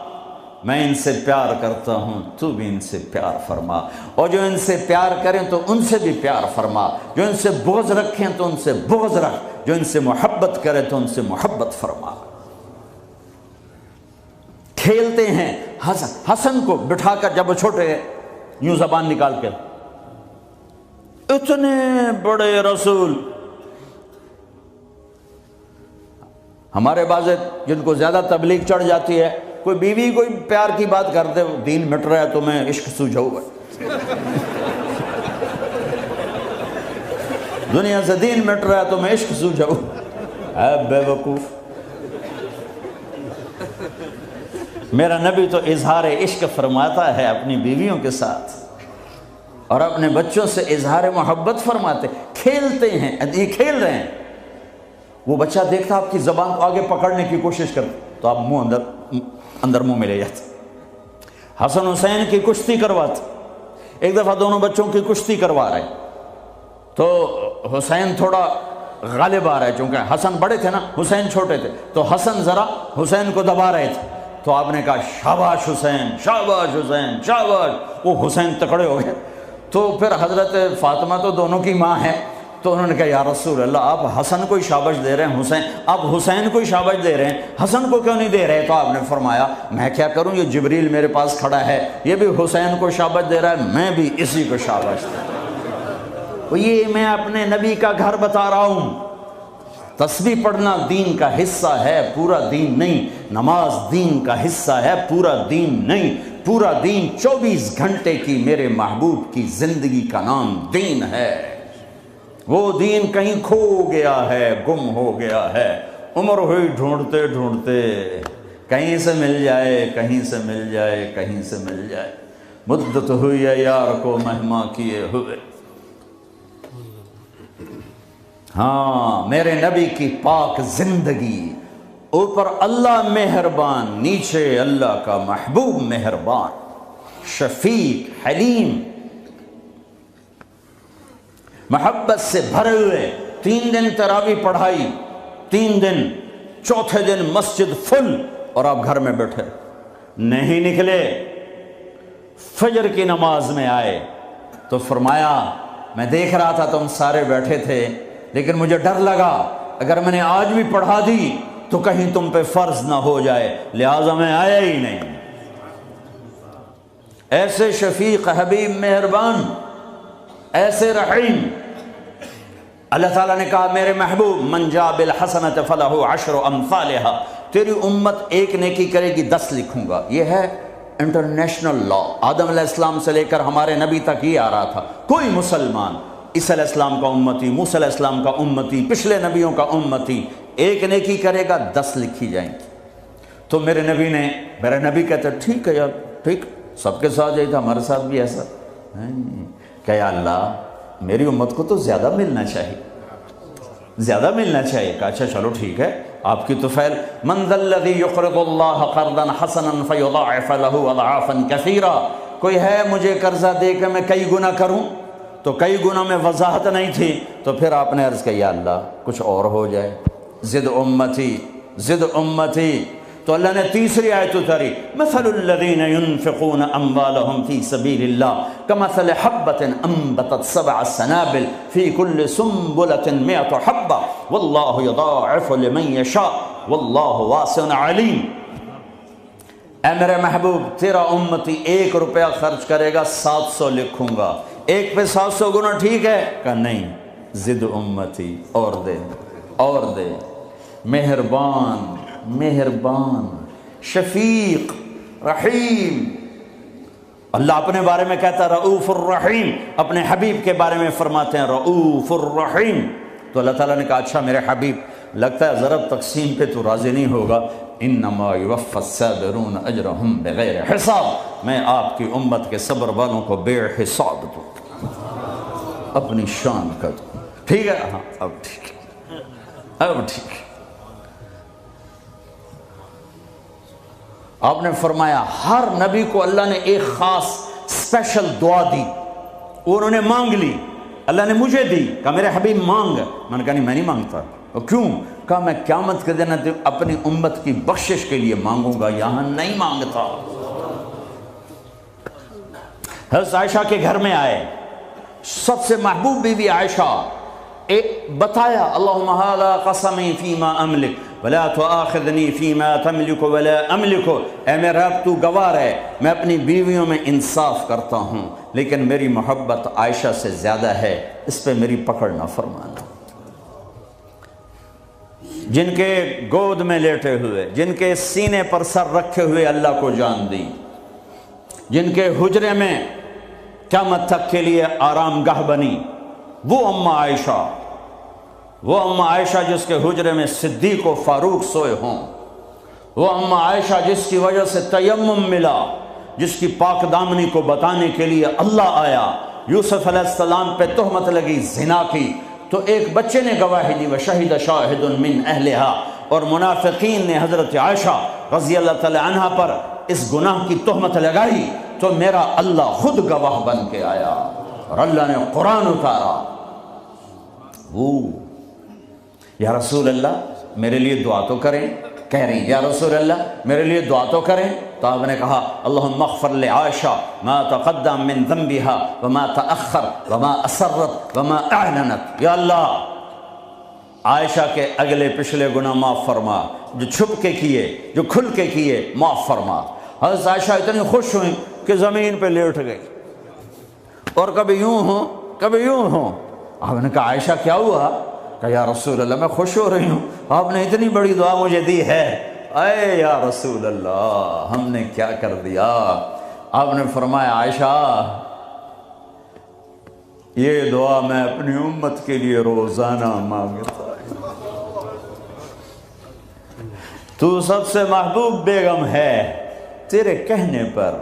میں ان سے پیار کرتا ہوں، تو بھی ان سے پیار فرما، اور جو ان سے پیار کریں تو ان سے بھی پیار فرما، جو ان سے بغض رکھیں تو ان سے بغض رکھ، جو ان سے محبت کرے تو ان سے محبت فرما۔ کھیلتے ہیں، حسن کو بٹھا کر جب وہ چھوٹے یوں زبان نکال کے، اتنے بڑے رسول، ہمارے بعض جن کو زیادہ تبلیغ چڑھ جاتی ہے کوئی بیوی کوئی پیار کی بات کرتے ہو، دین مٹ رہا ہے تمہیں عشق سوجھا ہوا ہے، دنیا سے دین مٹ رہا ہے تمہیں عشق سوجھا ہوا ہے، بے وقوف۔ میرا نبی تو اظہار عشق فرماتا ہے اپنی بیویوں کے ساتھ، اور اپنے بچوں سے اظہار محبت فرماتے، کھیلتے ہیں، یہ کھیل رہے ہیں، وہ بچہ دیکھتا آپ کی زبان کو آگے پکڑنے کی کوشش کرتے تو آپ منہ اندر منہ میں لے جاتے۔ حسن حسین کی کشتی کرواتے، ایک دفعہ دونوں بچوں کی کشتی کروا رہے تو حسین تھوڑا غالب آ رہا ہے، چونکہ حسن بڑے تھے نا، حسین چھوٹے تھے، تو حسن ذرا حسین کو دبا رہے تھے، تو آپ نے کہا شاباش حسین، شاباش حسین، شاباش۔ وہ حسین تکڑے ہو گئے، تو پھر حضرت فاطمہ تو دونوں کی ماں ہے، تو انہوں نے کہا یا رسول اللہ آپ حسن کو شاباش دے رہے ہیں، حسین آپ حسین کو شاباش دے رہے ہیں، حسن کو کیوں نہیں دے رہے؟ تو آپ نے فرمایا میں کیا کروں، یہ جبریل میرے پاس کھڑا ہے، یہ بھی حسین کو شاباش دے رہا ہے، میں بھی اسی کو شاباش دے رہا ہوں۔ یہ میں اپنے نبی کا گھر بتا رہا ہوں۔ تسبیح پڑھنا دین کا حصہ ہے، پورا دین نہیں۔ نماز دین کا حصہ ہے، پورا دین نہیں۔ پورا دین 24 گھنٹے کی میرے محبوب کی زندگی کا نام دین ہے۔ وہ دین کہیں کھو گیا ہے، گم ہو گیا ہے، عمر ہوئی ڈھونڈتے ڈھونڈتے، کہیں سے مل جائے، کہیں سے مل جائے، کہیں سے مل جائے، مدت ہوئی ہے یار کو مہما کیے ہوئے۔ ہاں میرے نبی کی پاک زندگی، اوپر اللہ مہربان، نیچے اللہ کا محبوب مہربان، شفیق، حلیم، محبت سے بھرے ہوئے۔ 3 دن تراویح پڑھائی، 3 دن، چوتھے دن مسجد فل، اور آپ گھر میں بیٹھے نہیں نکلے۔ فجر کی نماز میں آئے تو فرمایا میں دیکھ رہا تھا تم سارے بیٹھے تھے، لیکن مجھے ڈر لگا اگر میں نے آج بھی پڑھا دی تو کہیں تم پہ فرض نہ ہو جائے، لہٰذا میں آیا ہی نہیں۔ ایسے شفیق، حبیب، مہربان، ایسے رحیم۔ اللہ تعالیٰ نے کہا میرے محبوب من جاء بالحسنۃ فلہ 10 امثالھا، تیری امت ایک نیکی کرے گی 10 لکھوں گا۔ یہ ہے انٹرنیشنل لا، آدم علیہ السلام سے لے کر ہمارے نبی تک یہ آ رہا تھا۔ کوئی مسلمان عیسیٰ علیہ السلام کا امتی، موسیٰ علیہ السلام کا امتی، پچھلے نبیوں کا امتی، ایک نیکی کرے گا 10 لکھی جائیں گی۔ تو میرے نبی کہتے ٹھیک ہے یار، ٹھیک، سب کے ساتھ یہی تھا، ہمارے ساتھ بھی ایسا کہ یا اللہ میری امت کو تو زیادہ ملنا چاہیے، زیادہ ملنا چاہیے۔ کہا اچھا چلو ٹھیک ہے، آپ کی تو فعل من ذا الذی یقرض اللہ قرضا حسنا فیضاعف له اضعافا کثیرا، کوئی ہے مجھے قرضہ دے کے میں کئی گنا کروں؟ تو کئی گنا میں وضاحت نہیں تھی، تو پھر آپ نے عرض کیا یا اللہ کچھ اور ہو جائے، زد امتی، زد امتی۔ تو اللہ نے تیسری آیت اتاری مثل الذین ينفقون اموالهم فی سبیل اللہ کمثل حبۃ انبتت 7 سنابل فی کل سنبلۃ 100 حبۃ واللہ یضاعف لمن یشاء واللہ واسع علیم۔ اے میرے محبوب تیرا امتی 1 روپیہ خرچ کرے گا 700 لکھوں گا، ایک پہ 700 گنا ٹھیک ہے؟ کہا نہیں، زد امتی، اور دے اور دے۔ مہربان، مہربان، شفیق، رحیم۔ اللہ اپنے بارے میں کہتا ہے رؤوف الرحیم، اپنے حبیب کے بارے میں فرماتے ہیں رؤوف الرحیم۔ تو اللہ تعالیٰ نے کہا اچھا میرے حبیب لگتا ہے ضرب تقسیم پہ تو راضی نہیں ہوگا، انما یوفی الصابرون اجرہم بغیر حساب، میں آپ کی امت کے صبر والوں کو بے حساب دوں، اپنی شان کا دوں۔ ٹھیک ہے؟ ہاں اب ٹھیک ہے، اب ٹھیک ہے۔ آپ نے فرمایا ہر نبی کو اللہ نے ایک خاص اسپیشل دعا دی، انہوں نے مانگ لی، اللہ نے مجھے دی، کہا میرے حبیب مانگ۔ میں نے کہا نہیں میں نہیں مانگتا۔ کیوں؟ کہا میں قیامت کے دن اپنی امت کی بخشش کے لیے مانگوں گا، یہاں نہیں مانگتا۔ حضرت عائشہ کے گھر میں آئے، سب سے محبوب بیوی عائشہ، بتایا اللہم ھذا قسمی فیما املک ولا تؤاخذنی فیما تملک ولا املک، اے میرا رب تو گواہ ہے میں اپنی بیویوں میں انصاف کرتا ہوں، لیکن میری محبت عائشہ سے زیادہ ہے، اس پہ میری پکڑ نہ فرمانا۔ جن کے گود میں لیٹے ہوئے، جن کے سینے پر سر رکھے ہوئے اللہ کو جان دی، جن کے حجرے میں قیامت تک کے لیے آرام گاہ بنی، وہ اماں عائشہ، وہ اماں عائشہ جس کے حجرے میں صدیق و فاروق سوئے ہوں، وہ اماں عائشہ جس کی وجہ سے تیمم ملا، جس کی پاک دامنی کو بتانے کے لیے اللہ آیا، یوسف علیہ السلام پہ تہمت لگی زنا کی تو ایک بچے نے گواہی دی، وشہد شاہد من اہلہا، اور منافقین نے حضرت عائشہ رضی اللہ تعالی عنہ پر اس گناہ کی تہمت لگائی تو میرا اللہ خود گواہ بن کے آیا اور اللہ نے قرآن اتارا۔ وہ یا رسول اللہ میرے لیے دعا تو کریں، کہہ رہی یا رسول اللہ میرے لیے دعا تو کریں، تو آپ نے کہا اللہم اغفر لعائشہ ما تقدم من ذنبها وما تأخر وما اسرت وما اعلنت، یا اللہ عائشہ کے اگلے پچھلے گناہ معاف فرما، جو چھپ کے کیے جو کھل کے کیے معاف فرما۔ حضرت عائشہ اتنی خوش ہوئیں کہ زمین پہ لیٹ گئی، اور کبھی یوں ہوں کبھی یوں ہوں۔ آپ نے کہا عائشہ کیا ہوا؟ کہ یا رسول اللہ میں خوش ہو رہی ہوں، آپ نے اتنی بڑی دعا مجھے دی ہے۔ اے یا رسول اللہ ہم نے کیا کر دیا؟ آپ نے فرمایا عائشہ یہ دعا میں اپنی امت کے لیے روزانہ مانگتا ہوں، تو سب سے محبوب بیگم ہے تیرے کہنے پر،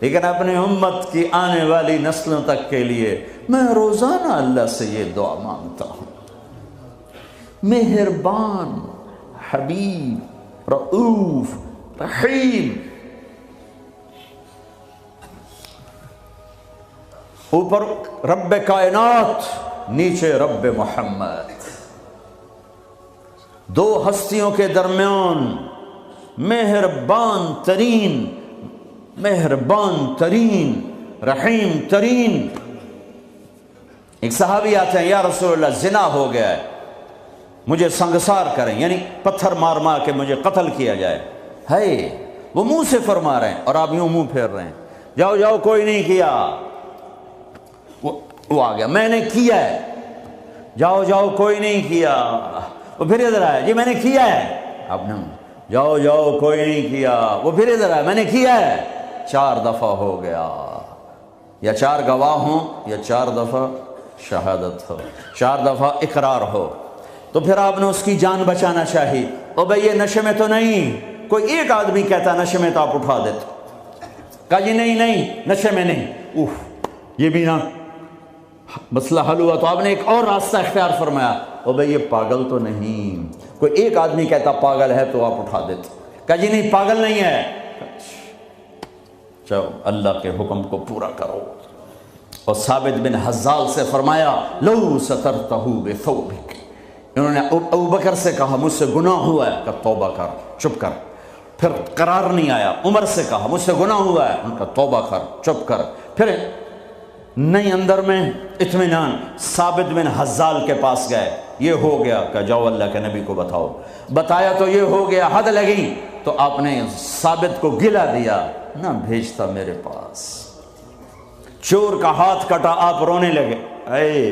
لیکن اپنی امت کی آنے والی نسلوں تک کے لیے میں روزانہ اللہ سے یہ دعا مانگتا ہوں۔ مہربان، حبیب، رؤوف، رحیم، اوپر رب کائنات نیچے رب محمد، دو ہستیوں کے درمیان مہربان ترین رحیم ترین۔ ایک صحابی آتے ہیں یا رسول اللہ زنا ہو گیا ہے، مجھے سنگسار کریں، یعنی پتھر مار مار کے مجھے قتل کیا جائے۔ ہے وہ منہ سے فرما رہے ہیں اور آپ یوں منہ پھیر رہے ہیں، جاؤ جاؤ کوئی نہیں کیا۔ وہ آ گیا میں نے کیا ہے، جاؤ جاؤ کوئی نہیں کیا۔ وہ پھر ادھر آیا جی میں نے کیا ہے، آپ نے جاؤ جاؤ کوئی نہیں کیا۔ وہ پھر ادھر آیا میں نے کیا ہے۔ 4 دفعہ ہو گیا، یا 4 گواہ ہوں یا 4 دفعہ شہادت ہو، 4 دفعہ اقرار ہو، تو پھر آپ نے اس کی جان بچانا چاہیے۔ او بھئی یہ نشے میں تو نہیں، کوئی ایک آدمی کہتا نشے میں تو آپ اٹھا دیتے، کہا جی نہیں نہیں نشے میں نہیں، یہ بھی نہ مسئلہ حل ہوا تو آپ نے ایک اور راستہ اختیار فرمایا، او بھئی یہ پاگل تو نہیں، کوئی ایک آدمی کہتا پاگل ہے تو آپ اٹھا دیتے، کہا جی نہیں پاگل نہیں ہے، چلو اللہ کے حکم کو پورا کرو۔ اور ثابت بن حزال سے فرمایا لو سترتہ بثوبک، انہوں نے ابو بکر سے کہا مجھ سے گناہ ہوا ہے، کہا توبہ کر، چپ کر۔ پھر قرار نہیں آیا، عمر سے کہا مجھ سے گناہ ہوا ہے، ان کا توبہ کر، چپ کر۔ پھر نہیں اندر میں اطمینان، ثابت بن حزال کے پاس گئے، یہ ہو گیا، کہ جاؤ اللہ کے نبی کو بتاؤ، بتایا تو یہ ہو گیا، حد لگی، تو آپ نے ثابت کو گلا دیا، نہ بھیجتا میرے پاس۔ چور کا ہاتھ کٹا، آپ رونے لگے، اے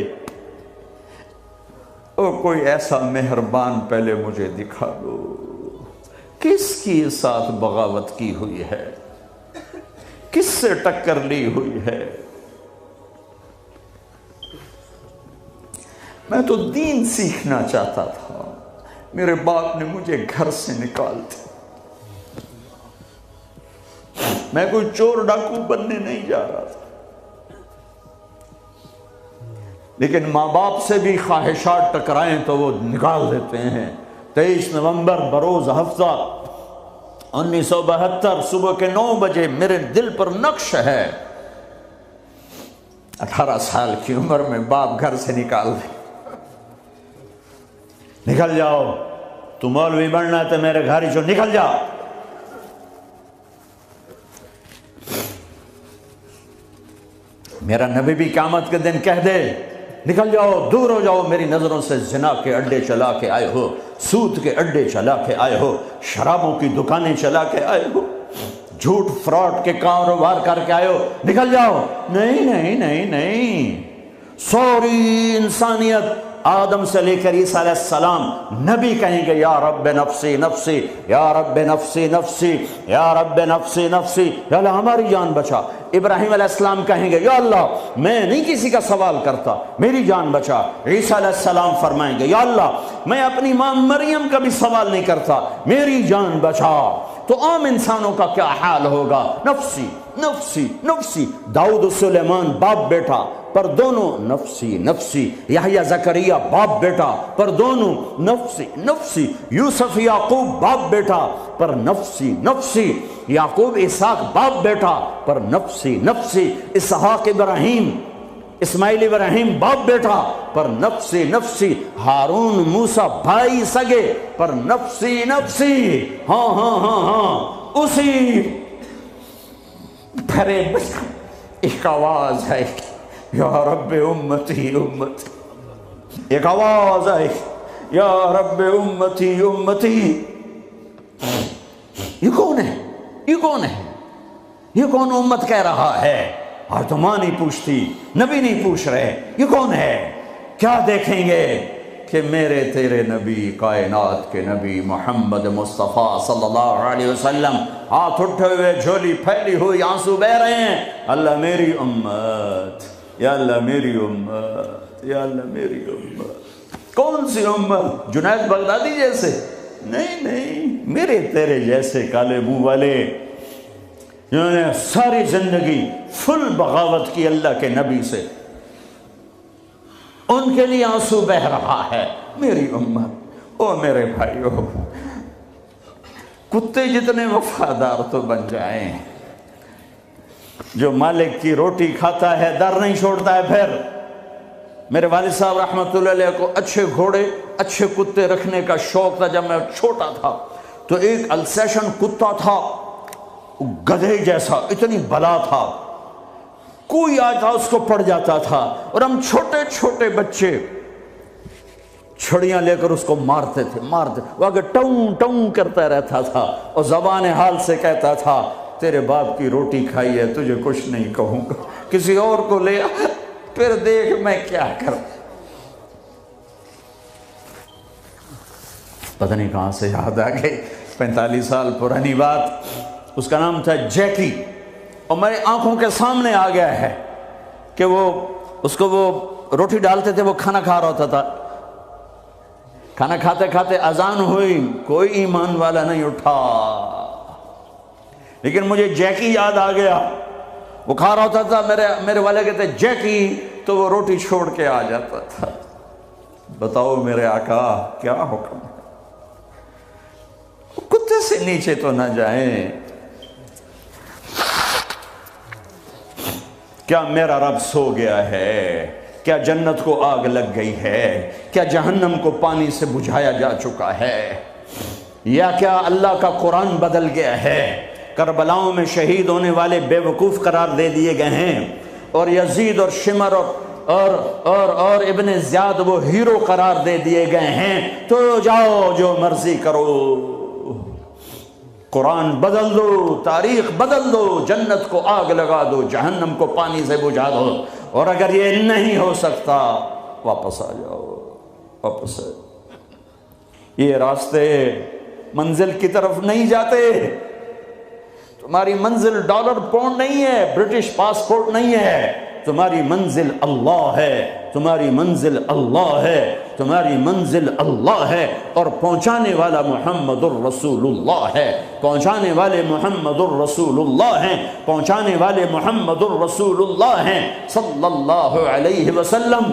او کوئی ایسا مہربان پہلے مجھے دکھا دو، کس کی ساتھ بغاوت کی ہوئی ہے، کس سے ٹکر لی ہوئی ہے۔ میں تو دین سیکھنا چاہتا تھا، میرے باپ نے مجھے گھر سے نکال دیا، میں کوئی چور ڈاکو بننے نہیں جا رہا تھا، لیکن ماں باپ سے بھی خواہشات ٹکرائیں تو وہ نکال دیتے ہیں۔ 23 نومبر بروز ہفتہ 1972 صبح کے 9 بجے میرے دل پر نقش ہے، 18 سال کی عمر میں باپ گھر سے نکال دے، نکل جاؤ، تو مولوی بننا ہے تو میرے گھر جو نکل جا۔ میرا نبی بھی قیامت کے دن کہہ دے نکل جاؤ، دور ہو جاؤ میری نظروں سے، زنا کے اڈے چلا کے آئے ہو، سود کے اڈے چلا کے آئے ہو، شرابوں کی دکانیں چلا کے آئے ہو، جھوٹ فراڈ کے کاروبار کر کے آئے ہو، نکل جاؤ۔ نہیں نہیں نہیں نہیں، سوری انسانیت آدم سے لے کر عیسیٰ علیہ السلام نبی کہیں گے یا رب نفسی نفسی، یا رب نفسی نفسی، یا رب نفسی نفسی، یا اللہ ہماری جان بچا۔ ابراہیم علیہ السلام کہیں گے یا اللہ میں نہیں کسی کا سوال کرتا، میری جان بچا۔ عیسیٰ علیہ السلام فرمائیں گے یا اللہ میں اپنی ماں مریم کا بھی سوال نہیں کرتا، میری جان بچا۔ تو عام انسانوں کا کیا حال ہوگا؟ نفسی نفسی نفسی۔ داؤد و سلیمان باپ بیٹا پر دونوں نفسی نفسی، یحییٰ زکریا باپ بیٹا پر دونوں نفسی نفسی، یوسف یعقوب باپ بیٹا پر نفسی نفسی، یعقوب اسحاق باپ بیٹا پر نفسی نفسی، اسحاق ابراہیم اسماعیل ابراہیم باپ بیٹا پر نفسی نفسی، ہارون موسیٰ بھائی سگے پر نفسی نفسی۔ ہاں ہاں ہاں ہاں، اسی بھرے ایک آواز ہے یا رب امتی امتی، ایک آواز ہے یا رب امتی امتی۔ یہ کون ہے؟ یہ کون ہے؟ یہ کون امت کہہ رہا ہے؟ اور تو ماں نہیں پوچھتی، نبی نہیں پوچھ رہے، یہ کون ہے؟ کیا دیکھیں گے کہ میرے تیرے نبی، کائنات کے نبی محمد مصطفیٰ صلی اللہ علیہ وسلم ہاتھ اٹھے ہوئے، جھولی پھیلی ہوئی، آنسو بہہ رہے ہیں، اللہ میری امت، یا اللہ میری امت، یا اللہ میری امت۔ کون سی امت؟ جنید بغدادی جیسے؟ نہیں نہیں، میرے تیرے جیسے کالے منہ والے جنہوں نے ساری زندگی فل بغاوت کی اللہ کے نبی سے، ان کے لیے آنسو بہہ رہا ہے۔ میری امت، او میرے بھائیو، کتے جتنے وفادار تو بن جائیں، جو مالک کی روٹی کھاتا ہے در نہیں چھوڑتا ہے۔ پھر میرے والد صاحب رحمۃ اللہ علیہ کو اچھے گھوڑے اچھے کتے رکھنے کا شوق تھا۔ جب میں چھوٹا تھا تو ایک السیشن کتا تھا، گدھے جیسا، اتنی بلا تھا، کوئی آتا اس کو پڑ جاتا تھا، اور ہم چھوٹے چھوٹے بچے چھڑیاں لے کر اس کو مارتے تھے، وہ آگے ٹوں ٹوں کرتا رہتا تھا اور زبان حال سے کہتا تھا تیرے باپ کی روٹی کھائی ہے، تجھے کچھ نہیں کہوں گا، کسی اور کو لے آ، پھر دیکھ میں کیا کروں۔ پتہ نہیں کہاں سے یاد آ گئی، 45 سال پرانی بات۔ اس کا نام تھا جیکی، اور میرے آنکھوں کے سامنے آ گیا ہے کہ وہ اس کو وہ روٹی ڈالتے تھے، وہ کھانا کھا رہا ہوتا تھا، کھانا کھاتے کھاتے اذان ہوئی، کوئی ایمان والا نہیں اٹھا، لیکن مجھے جیکی یاد آ گیا۔ وہ کھا رہا ہوتا تھا، میرے والے کہتے جیکی، تو وہ روٹی چھوڑ کے آ جاتا تھا۔ بتاؤ میرے آقا کیا حکم ہے؟ کتے سے نیچے تو نہ جائیں۔ کیا میرا رب سو گیا ہے؟ کیا جنت کو آگ لگ گئی ہے؟ کیا جہنم کو پانی سے بجھایا جا چکا ہے؟ یا کیا اللہ کا قرآن بدل گیا ہے؟ کربلاؤں میں شہید ہونے والے بے وقوف قرار دے دیے گئے ہیں، اور یزید اور شمر اور ابن زیاد وہ ہیرو قرار دے دیے گئے ہیں۔ تو جاؤ جو مرضی کرو، قرآن بدل دو، تاریخ بدل دو، جنت کو آگ لگا دو، جہنم کو پانی سے بجھا دو، اور اگر یہ نہیں ہو سکتا واپس آ جاؤ، واپس آ جاؤ۔ یہ راستے منزل کی طرف نہیں جاتے، تمہاری منزل ڈالر پاؤنڈ نہیں ہے، برٹش پاسپورٹ نہیں ہے، تمہاری منزل اللہ ہے، تمہاری منزل اللہ ہے، تمہاری منزل اللہ ہے، اور پہنچانے والا محمد الرسول اللہ ہے، پہنچانے والے محمد الرسول اللہ ہیں، پہنچانے والے محمد الرسول اللہ ہیں صلی اللہ علیہ وسلم۔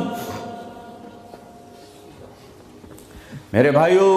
میرے بھائیو،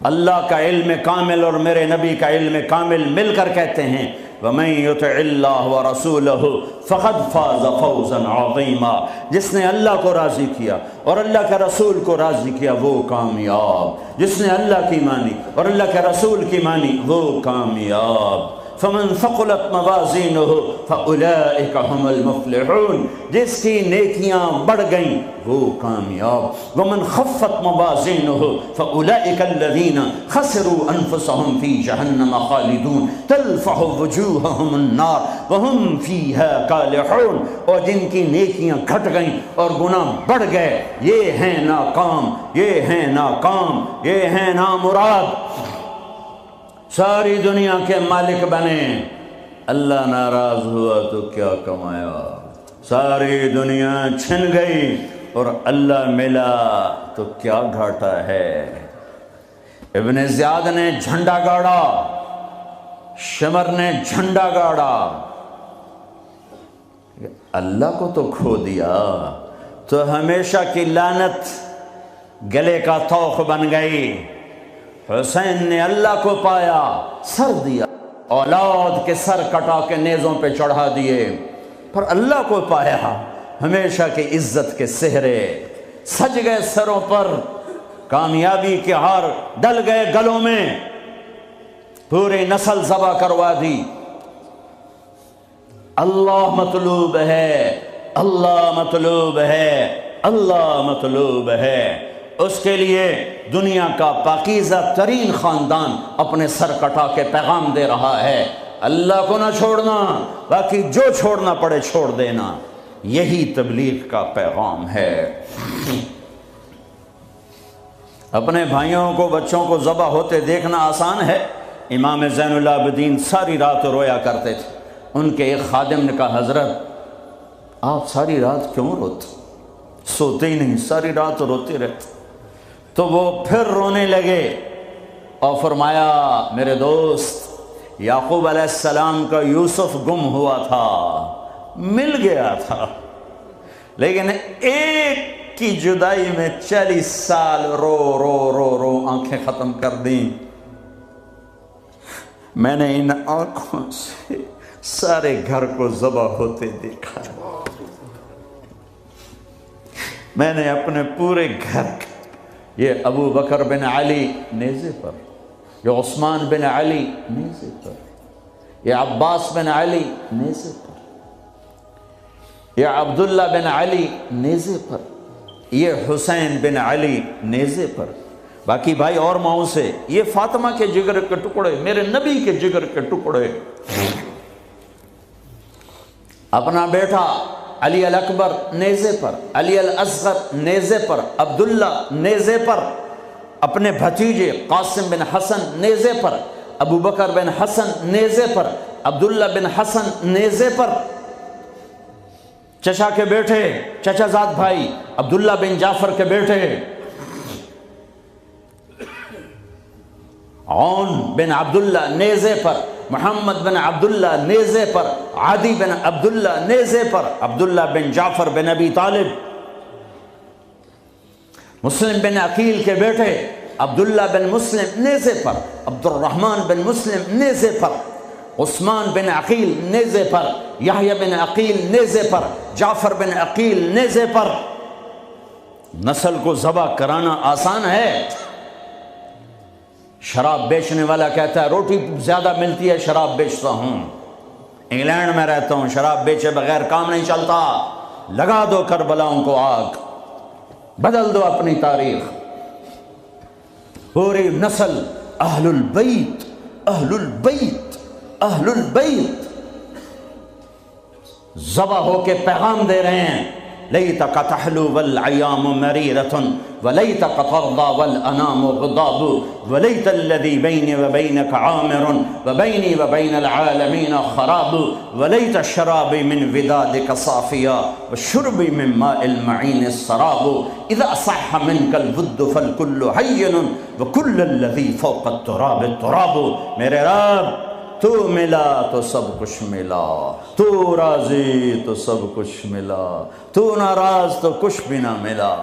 اللہ کا علم کامل اور میرے نبی کا علم کامل مل کر کہتے ہیں وَمَن يُطِعِ اللَّهَ وَرَسُولَهُ فَقَدْ فَازَ فَوْزًا عَظِيمًا، جس نے اللہ کو راضی کیا اور اللہ کے رسول کو راضی کیا وہ کامیاب، جس نے اللہ کی مانی اور اللہ کے رسول کی مانی وہ کامیاب۔ فمن ثقلت موازینہ فاولئک هم المفلحون، جس کی نیکیاں بڑھ گئیں وہ کامیاب، ومن خفت موازینہ فاولئک الذین خسروا انفسهم فی جہنم خالدون تلفح وجوہہم النار وہم فیہا کالحون، اور جن کی نیکیاں گھٹ گئیں اور گناہ بڑھ گئے یہ ہیں ناکام، یہ ہیں ناکام، یہ ہیں نامراد، ساری دنیا کے مالک بنے، اللہ ناراض ہوا تو کیا کمایا، ساری دنیا چھن گئی اور اللہ ملا تو کیا گھاٹا ہے۔ ابن زیاد نے جھنڈا گاڑا، شمر نے جھنڈا گاڑا، اللہ کو تو کھو دیا تو ہمیشہ کی لعنت گلے کا طوق بن گئی۔ حسین نے اللہ کو پایا، سر دیا، اولاد کے سر کٹا کے نیزوں پہ چڑھا دیے، پر اللہ کو پایا، ہمیشہ کی عزت کے سہرے سج گئے سروں پر، کامیابی کے ہار ڈل گئے گلوں میں، پوری نسل ذبح کروا دی۔ اللہ مطلوب ہے، اللہ مطلوب ہے، اللہ مطلوب ہے، اس کے لیے دنیا کا پاکیزہ ترین خاندان اپنے سر کٹا کے پیغام دے رہا ہے، اللہ کو نہ چھوڑنا، باقی جو چھوڑنا پڑے چھوڑ دینا، یہی تبلیغ کا پیغام ہے۔ اپنے بھائیوں کو، بچوں کو ذبح ہوتے دیکھنا آسان ہے۔ امام زین العابدین ساری رات رویا کرتے تھے۔ ان کے ایک خادم نے کہا حضرت آپ ساری رات کیوں روتے، سوتے ہی نہیں، ساری رات روتے رہتے۔ تو وہ پھر رونے لگے اور فرمایا میرے دوست، یعقوب علیہ السلام کا یوسف گم ہوا تھا، مل گیا تھا، لیکن ایک کی جدائی میں 40 سال رو رو رو رو آنکھیں ختم کر دیں۔ میں نے ان آنکھوں سے سارے گھر کو ذبح ہوتے دیکھا، میں نے اپنے پورے گھر، یہ ابو بکر بن علی نیزے پر، یہ عثمان بن علی نیزے پر، یہ عباس بن علی نیزے پر، یہ عبداللہ بن علی نیزے پر، یہ حسین بن علی نیزے پر، باقی بھائی اور ماؤں سے، یہ فاطمہ کے جگر کے ٹکڑے، میرے نبی کے جگر کے ٹکڑے، اپنا بیٹا علی الاکبر نیزے پر، علی الاصغر نیزے پر، عبداللہ نیزے پر، اپنے بھتیجے قاسم بن حسن نیزے پر، ابو بکر بن حسن نیزے پر، عبداللہ بن حسن نیزے پر، چچا کے بیٹے، چچا زاد بھائی عبداللہ بن جعفر کے بیٹے عون بن عبداللہ نیزے پر، محمد بن عبداللہ نیزے پر، عادی بن عبداللہ نیزے پر، عبداللہ بن جعفر بن ابی طالب، مسلم بن عقیل کے بیٹے عبداللہ بن مسلم نیزے پر، عبد الرحمن بن مسلم نیزے پر، عثمان بن عقیل نیزے پر، یحییٰ بن عقیل نیزے پر، جعفر بن عقیل نیزے پر۔ نسل کو ذبح کرانا آسان ہے۔ شراب بیچنے والا کہتا ہے روٹی زیادہ ملتی ہے شراب بیچتا ہوں، انگلینڈ میں رہتا ہوں، شراب بیچے بغیر کام نہیں چلتا، لگا دو کربلاؤں کو آگ، بدل دو اپنی تاریخ۔ پوری نسل اہل البیت، اہل البیت، اہل البیت ذبح ہو کے پیغام دے رہے ہیں، لیتک تحلو والعیام مریرۃ ولیتک ترضی والانام غضاب ولیت الذی بینی وبینک عامر وبینی وبین العالمین خراب ولیت الشراب من ودادک صافیا والشرب من ماء المعین السراب اذا صح منک الود فالکل حین وکل الذی فوق التراب التراب۔ میرے رب تو ملا تو سب کچھ ملا، تو راضی تو سب کچھ ملا، تو ناراض تو کچھ بھی نہ ملا۔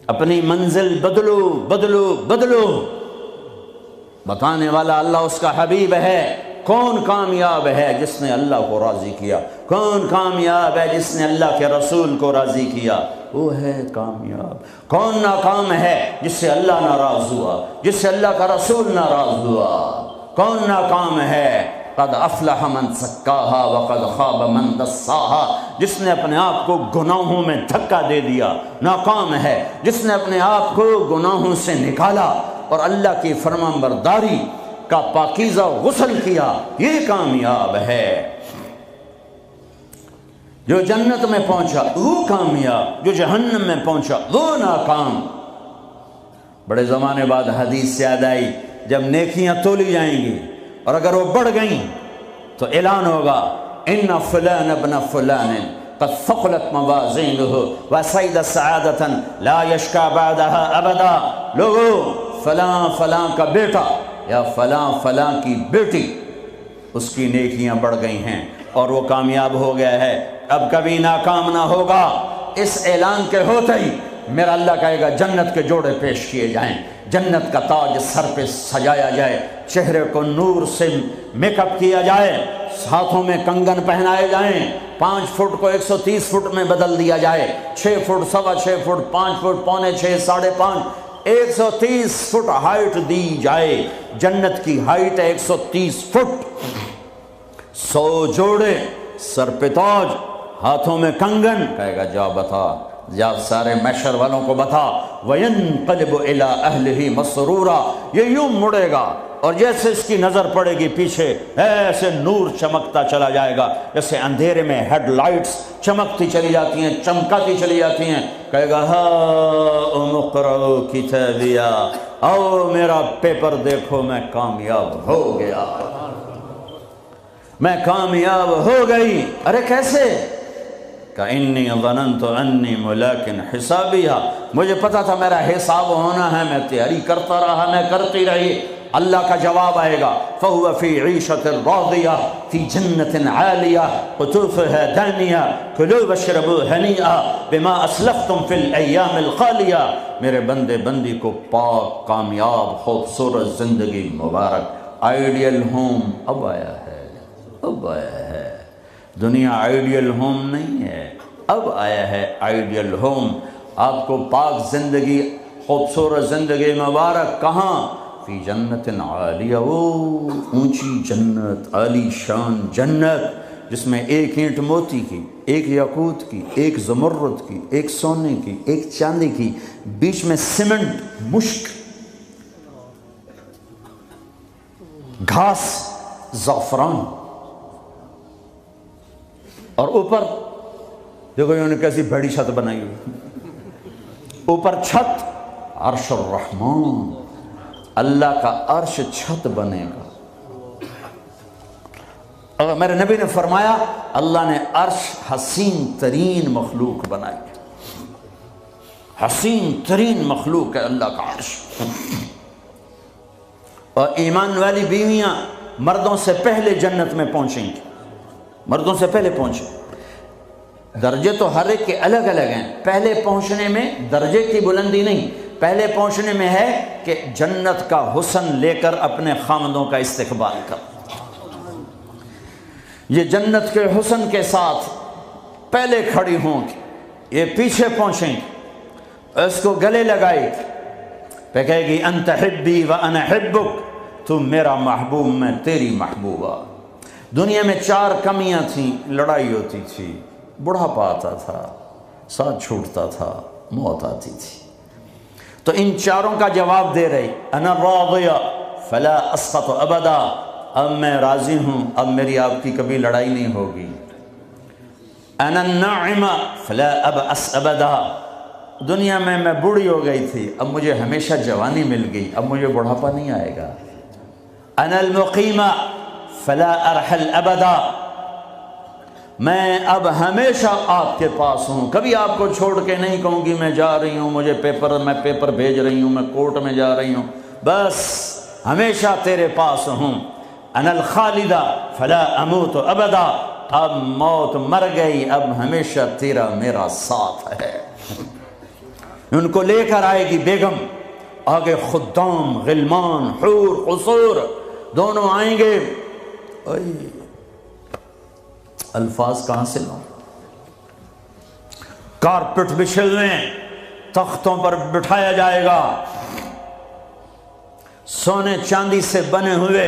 اپنی منزل بدلو بدلو بدلو، بتانے والا اللہ اس کا حبیب ہے۔ کون کامیاب ہے جس نے اللہ کو راضی کیا، کون کامیاب ہے جس نے اللہ کے رسول کو راضی کیا، وہ ہے کامیاب۔ کون ناکام ہے جس سے اللہ ناراض ہوا، جس سے اللہ کا رسول ناراض ہوا۔ کون ناکام ہے؟ قد افلح من زکاہا وقد خاب من دساہا، جس نے اپنے آپ کو گناہوں میں دھکا دے دیا ناکام ہے، جس نے اپنے آپ کو گناہوں سے نکالا اور اللہ کی فرمانبرداری کا پاکیزہ غسل کیا، یہ کامیاب ہے۔ جو جنت میں پہنچا وہ کامیاب، جو جہنم میں پہنچا وہ ناکام۔ بڑے زمانے بعد حدیث یاد آئی، جب نیکیاں تولی جائیں گی اور اگر وہ بڑھ گئیں تو اعلان ہوگا ان فلان ابن فلان قد ثقلت موازینہ وسعد سعادۃ لا یشکا بعدها ابدا، لوگو فلاں فلاں کا بیٹا یا فلاں فلاں کی بیٹی، اس کی نیکیاں بڑھ گئی ہیں اور وہ کامیاب ہو گیا ہے، اب کبھی ناکام نہ ہوگا۔ اس اعلان کے ہوتے ہی میرا اللہ کہے گا جنت کے جوڑے پیش کیے جائیں، جنت کا تاج سر پہ سجایا جائے، چہرے کو نور سے میک اپ کیا جائے، ہاتھوں میں کنگن پہنائے جائیں، 5 فٹ کو 130 فٹ میں بدل دیا جائے، 6 feet 6.25 feet 5 feet 5.25 5.5 130 feet height دی جائے۔ جنت کی ہائٹ ہے 130 فٹ، 100 جوڑے، سر پہ تاج، ہاتھوں میں کنگن، کہے گا جا بتا، یا سارے محشر والوں کو بتا، وَيَنْقَلِبُ إِلَىٰ أَهْلِهِ مَسْرُورًا، یہ یوں مڑے گا اور جیسے اس کی نظر پڑے گی پیچھے ایسے نور چمکتا چلا جائے گا، جیسے اندھیرے میں ہیڈ لائٹس چمکتی چلی جاتی ہیں، چمکاتی چلی جاتی ہیں، کہے گا ہاؤم اقرؤوا کتابیہ، آؤ میرا پیپر دیکھو، میں کامیاب ہو گیا، میں کامیاب ہو گئی۔ ارے کیسے؟ کَإِنِّي ظَنَنْتُ أَنِّي مُلَاقٍ حِسَابِيَهْ، مجھے پتا تھا میرا حساب ہونا ہے، میں تیاری کرتا رہا، میں کرتی رہی۔ اللہ کا جواب آئے گا فَهُوَ فِي عِيشَةٍ رَاضِيَةٍ فِي جَنَّةٍ عَالِيَةٍ قُطُوفُهَا دَانِيَةٌ كُلُوا وَاشْرَبُوا هَنِيئًا بِمَا أَسْلَفْتُمْ فِي الْأَيَّامِ الْخَالِيَةِ، میرے بندے بندی کو پاک کامیاب خوبصورت زندگی مبارک۔ آئیڈیل ہوم اب آیا ہے، اب آیا ہے، دنیا آئیڈیل ہوم نہیں ہے، اب آیا ہے آئیڈیل ہوم۔ آپ کو پاک زندگی، خوبصورت زندگی مبارک کہاں؟ فی جنت عالیہ، وہ اونچی جنت، عالی شان جنت جس میں ایک اینٹ موتی کی، ایک یاقوت کی، ایک زمرد کی، ایک سونے کی، ایک چاندی کی، بیچ میں سیمنٹ، مشک، گھاس، زعفران، اور اوپر دیکھو انہوں نے کیسی بڑی چھت بنائی ہوئی، اوپر چھت عرش الرحمن، اللہ کا عرش چھت بنے گا۔ اور میرے نبی نے فرمایا اللہ نے عرش حسین ترین مخلوق بنائی، حسین ترین مخلوق ہے اللہ کا عرش۔ اور ایمان والی بیویاں مردوں سے پہلے جنت میں پہنچیں گی، مردوں سے پہلے پہنچے۔ درجے تو ہر ایک کے الگ الگ ہیں، پہلے پہنچنے میں درجے کی بلندی نہیں، پہلے پہنچنے میں ہے کہ جنت کا حسن لے کر اپنے خامدوں کا استقبال کر، یہ جنت کے حسن کے ساتھ پہلے کھڑی ہوں گی، یہ پیچھے پہنچیں گی، اس کو گلے لگائے پہ کہے گی انت حبی و انا حبک، تم میرا محبوب میں تیری محبوبہ۔ دنیا میں 4 کمیاں تھیں، لڑائی ہوتی تھی، بڑھاپا آتا تھا، ساتھ چھوٹتا تھا، موت آتی تھی، تو ان 4 کا جواب دے رہی، انا راضیہ فلا اسقط ابدا، اب میں راضی ہوں، اب میری آپ کی کبھی لڑائی نہیں ہوگی۔ انا الناعمہ فلا ابأس ابدا، دنیا میں بوڑھی ہو گئی تھی، اب مجھے ہمیشہ جوانی مل گئی، اب مجھے بڑھاپا نہیں آئے گا۔ انا المقیمہ فلا ارحل ابدا، میں اب ہمیشہ آپ کے پاس ہوں، کبھی آپ کو چھوڑ کے نہیں کہوں گی میں جا رہی ہوں، مجھے میں پیپر بھیج رہی ہوں، میں کورٹ میں جا رہی ہوں، بس ہمیشہ تیرے پاس ہوں۔ انا الخالدہ فلا اموت ابدا، اب موت مر گئی، اب ہمیشہ تیرا میرا ساتھ ہے۔ ان کو لے کر آئے گی بیگم، آگے خدام، غلمان، حور، قصور دونوں آئیں گے۔ الفاظ کہاں سے لوں؟ کارپٹ بچھے ہوئے ہیں، تختوں پر بٹھایا جائے گا، سونے چاندی سے بنے ہوئے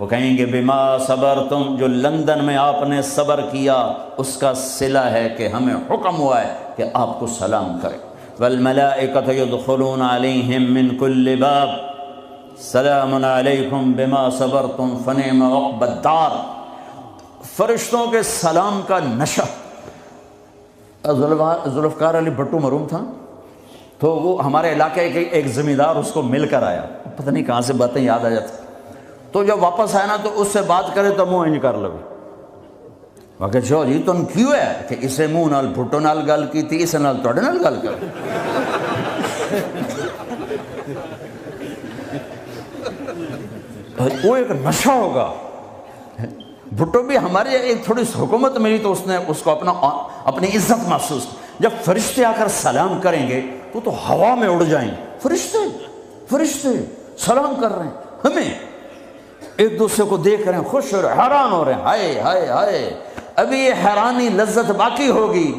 وہ کہیں گے بما صبرتم، جو لندن میں آپ نے صبر کیا اس کا صلہ ہے کہ ہمیں حکم ہوا ہے کہ آپ کو سلام کریں۔ والملائکۃ یدخلون علیہم من کل باب سلام علیکم بما صبرتم فنعم عقبی الدار۔ فرشتوں کے سلام کا نشہ، ذوالفقار علی بھٹو مرحوم تھا تو وہ ہمارے علاقے کے ایک زمیندار اس کو مل کر آیا، پتہ نہیں کہاں سے باتیں یاد آ جاتی، تو جب واپس آیا نا تو اس سے بات کرے تو منہ انج کر لو، کہ جو جی تم کیوں ہے کہ اسے منہ نال بھٹو نال گل کی تھی، اسے نال توڑے نال گل کر۔ وہ ایک نشہ ہوگا۔ بھٹو بھی ہمارے ایک تھوڑی سی حکومت ملی تو اس نے اس کو اپنی عزت محسوس کی۔ جب فرشتے آ کر سلام کریں گے تو ہوا میں اڑ جائیں، فرشتے سلام کر رہے ہیں، ہمیں ایک دوسرے کو دیکھ رہے ہیں، خوش ہو رہے ہیں، حیران ہو رہے ہیں، ہائے ہائے ہائے، ابھی یہ حیرانی لذت باقی ہوگی۔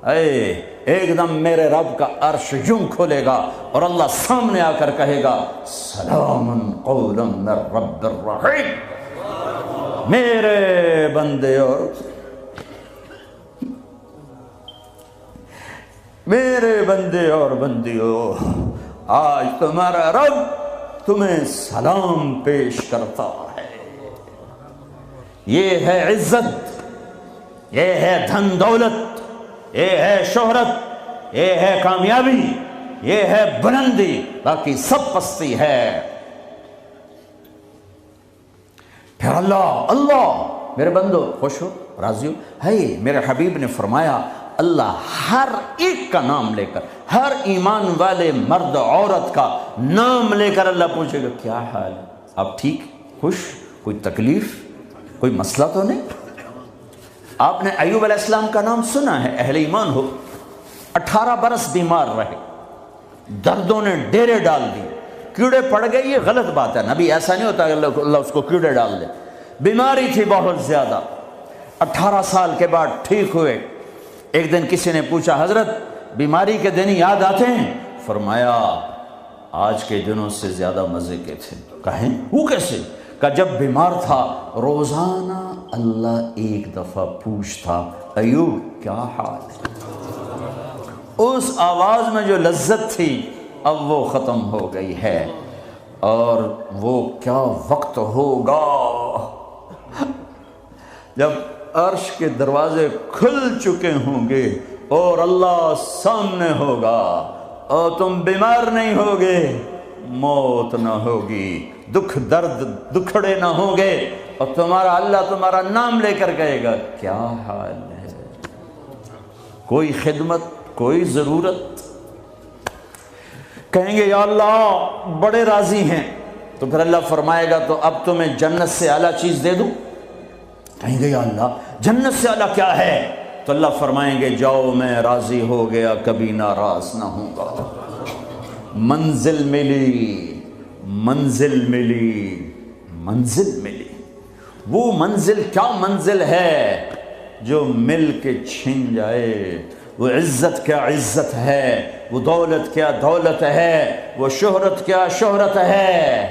اے ایک دم میرے رب کا عرش یوں کھولے گا اور اللہ سامنے آ کر کہے گا سلام قولا من رب الرحیم۔ میرے بندے اور بندیوں، آج تمہارا رب تمہیں سلام پیش کرتا ہے۔ یہ ہے عزت، یہ ہے دھن دولت، یہ ہے شہرت، یہ ہے کامیابی، یہ ہے بلندی، باقی سب پستی ہے۔ پھر اللہ میرے بندو خوش ہو، راضی ہو۔ ہے میرے حبیب نے فرمایا اللہ ہر ایک کا نام لے کر، ہر ایمان والے مرد عورت کا نام لے کر اللہ پوچھے گا کیا حال ہے، آپ ٹھیک، خوش، کوئی تکلیف، کوئی مسئلہ تو نہیں؟ آپ نے ایوب علیہ السلام کا نام سنا ہے، اہل ایمان ہو، 18 برس بیمار رہے، دردوں نے ڈیرے ڈال دیے، کیڑے پڑ گئے، یہ غلط بات ہے، نبی ایسا نہیں ہوتا کہ اللہ اس کو کیڑے ڈال دے، بیماری تھی بہت زیادہ، 18 سال کے بعد ٹھیک ہوئے۔ ایک دن کسی نے پوچھا حضرت بیماری کے دن یاد آتے ہیں؟ فرمایا آج کے دنوں سے زیادہ مزے کے تھے۔ کہیں وہ کیسے؟ کہ جب بیمار تھا روزانہ اللہ ایک دفعہ پوچھتا ایوب کیا حال ہے، اس آواز میں جو لذت تھی اب وہ ختم ہو گئی ہے، اور وہ کیا وقت ہوگا جب عرش کے دروازے کھل چکے ہوں گے اور اللہ سامنے ہوگا اور تم بیمار نہیں ہوگے، موت نہ ہوگی، دکھ درد دکھڑے نہ ہوں گے، اور اللہ تمہارا نام لے کر کہے گا کیا حال ہے، کوئی خدمت، کوئی ضرورت، کہیں گے یا اللہ بڑے راضی ہیں، تو پھر اللہ فرمائے گا تو اب تمہیں جنت سے اعلیٰ چیز دے دوں؟ کہیں گے یا اللہ جنت سے اعلیٰ کیا ہے؟ تو اللہ فرمائیں گے جاؤ میں راضی ہو گیا، کبھی ناراض نہ ہوں گا۔ منزل ملی، منزل ملی، منزل ملی، وہ منزل کیا منزل ہے جو مل کے چھن جائے، وہ عزت کیا عزت ہے، وہ دولت کیا دولت ہے، وہ شہرت کیا شہرت ہے،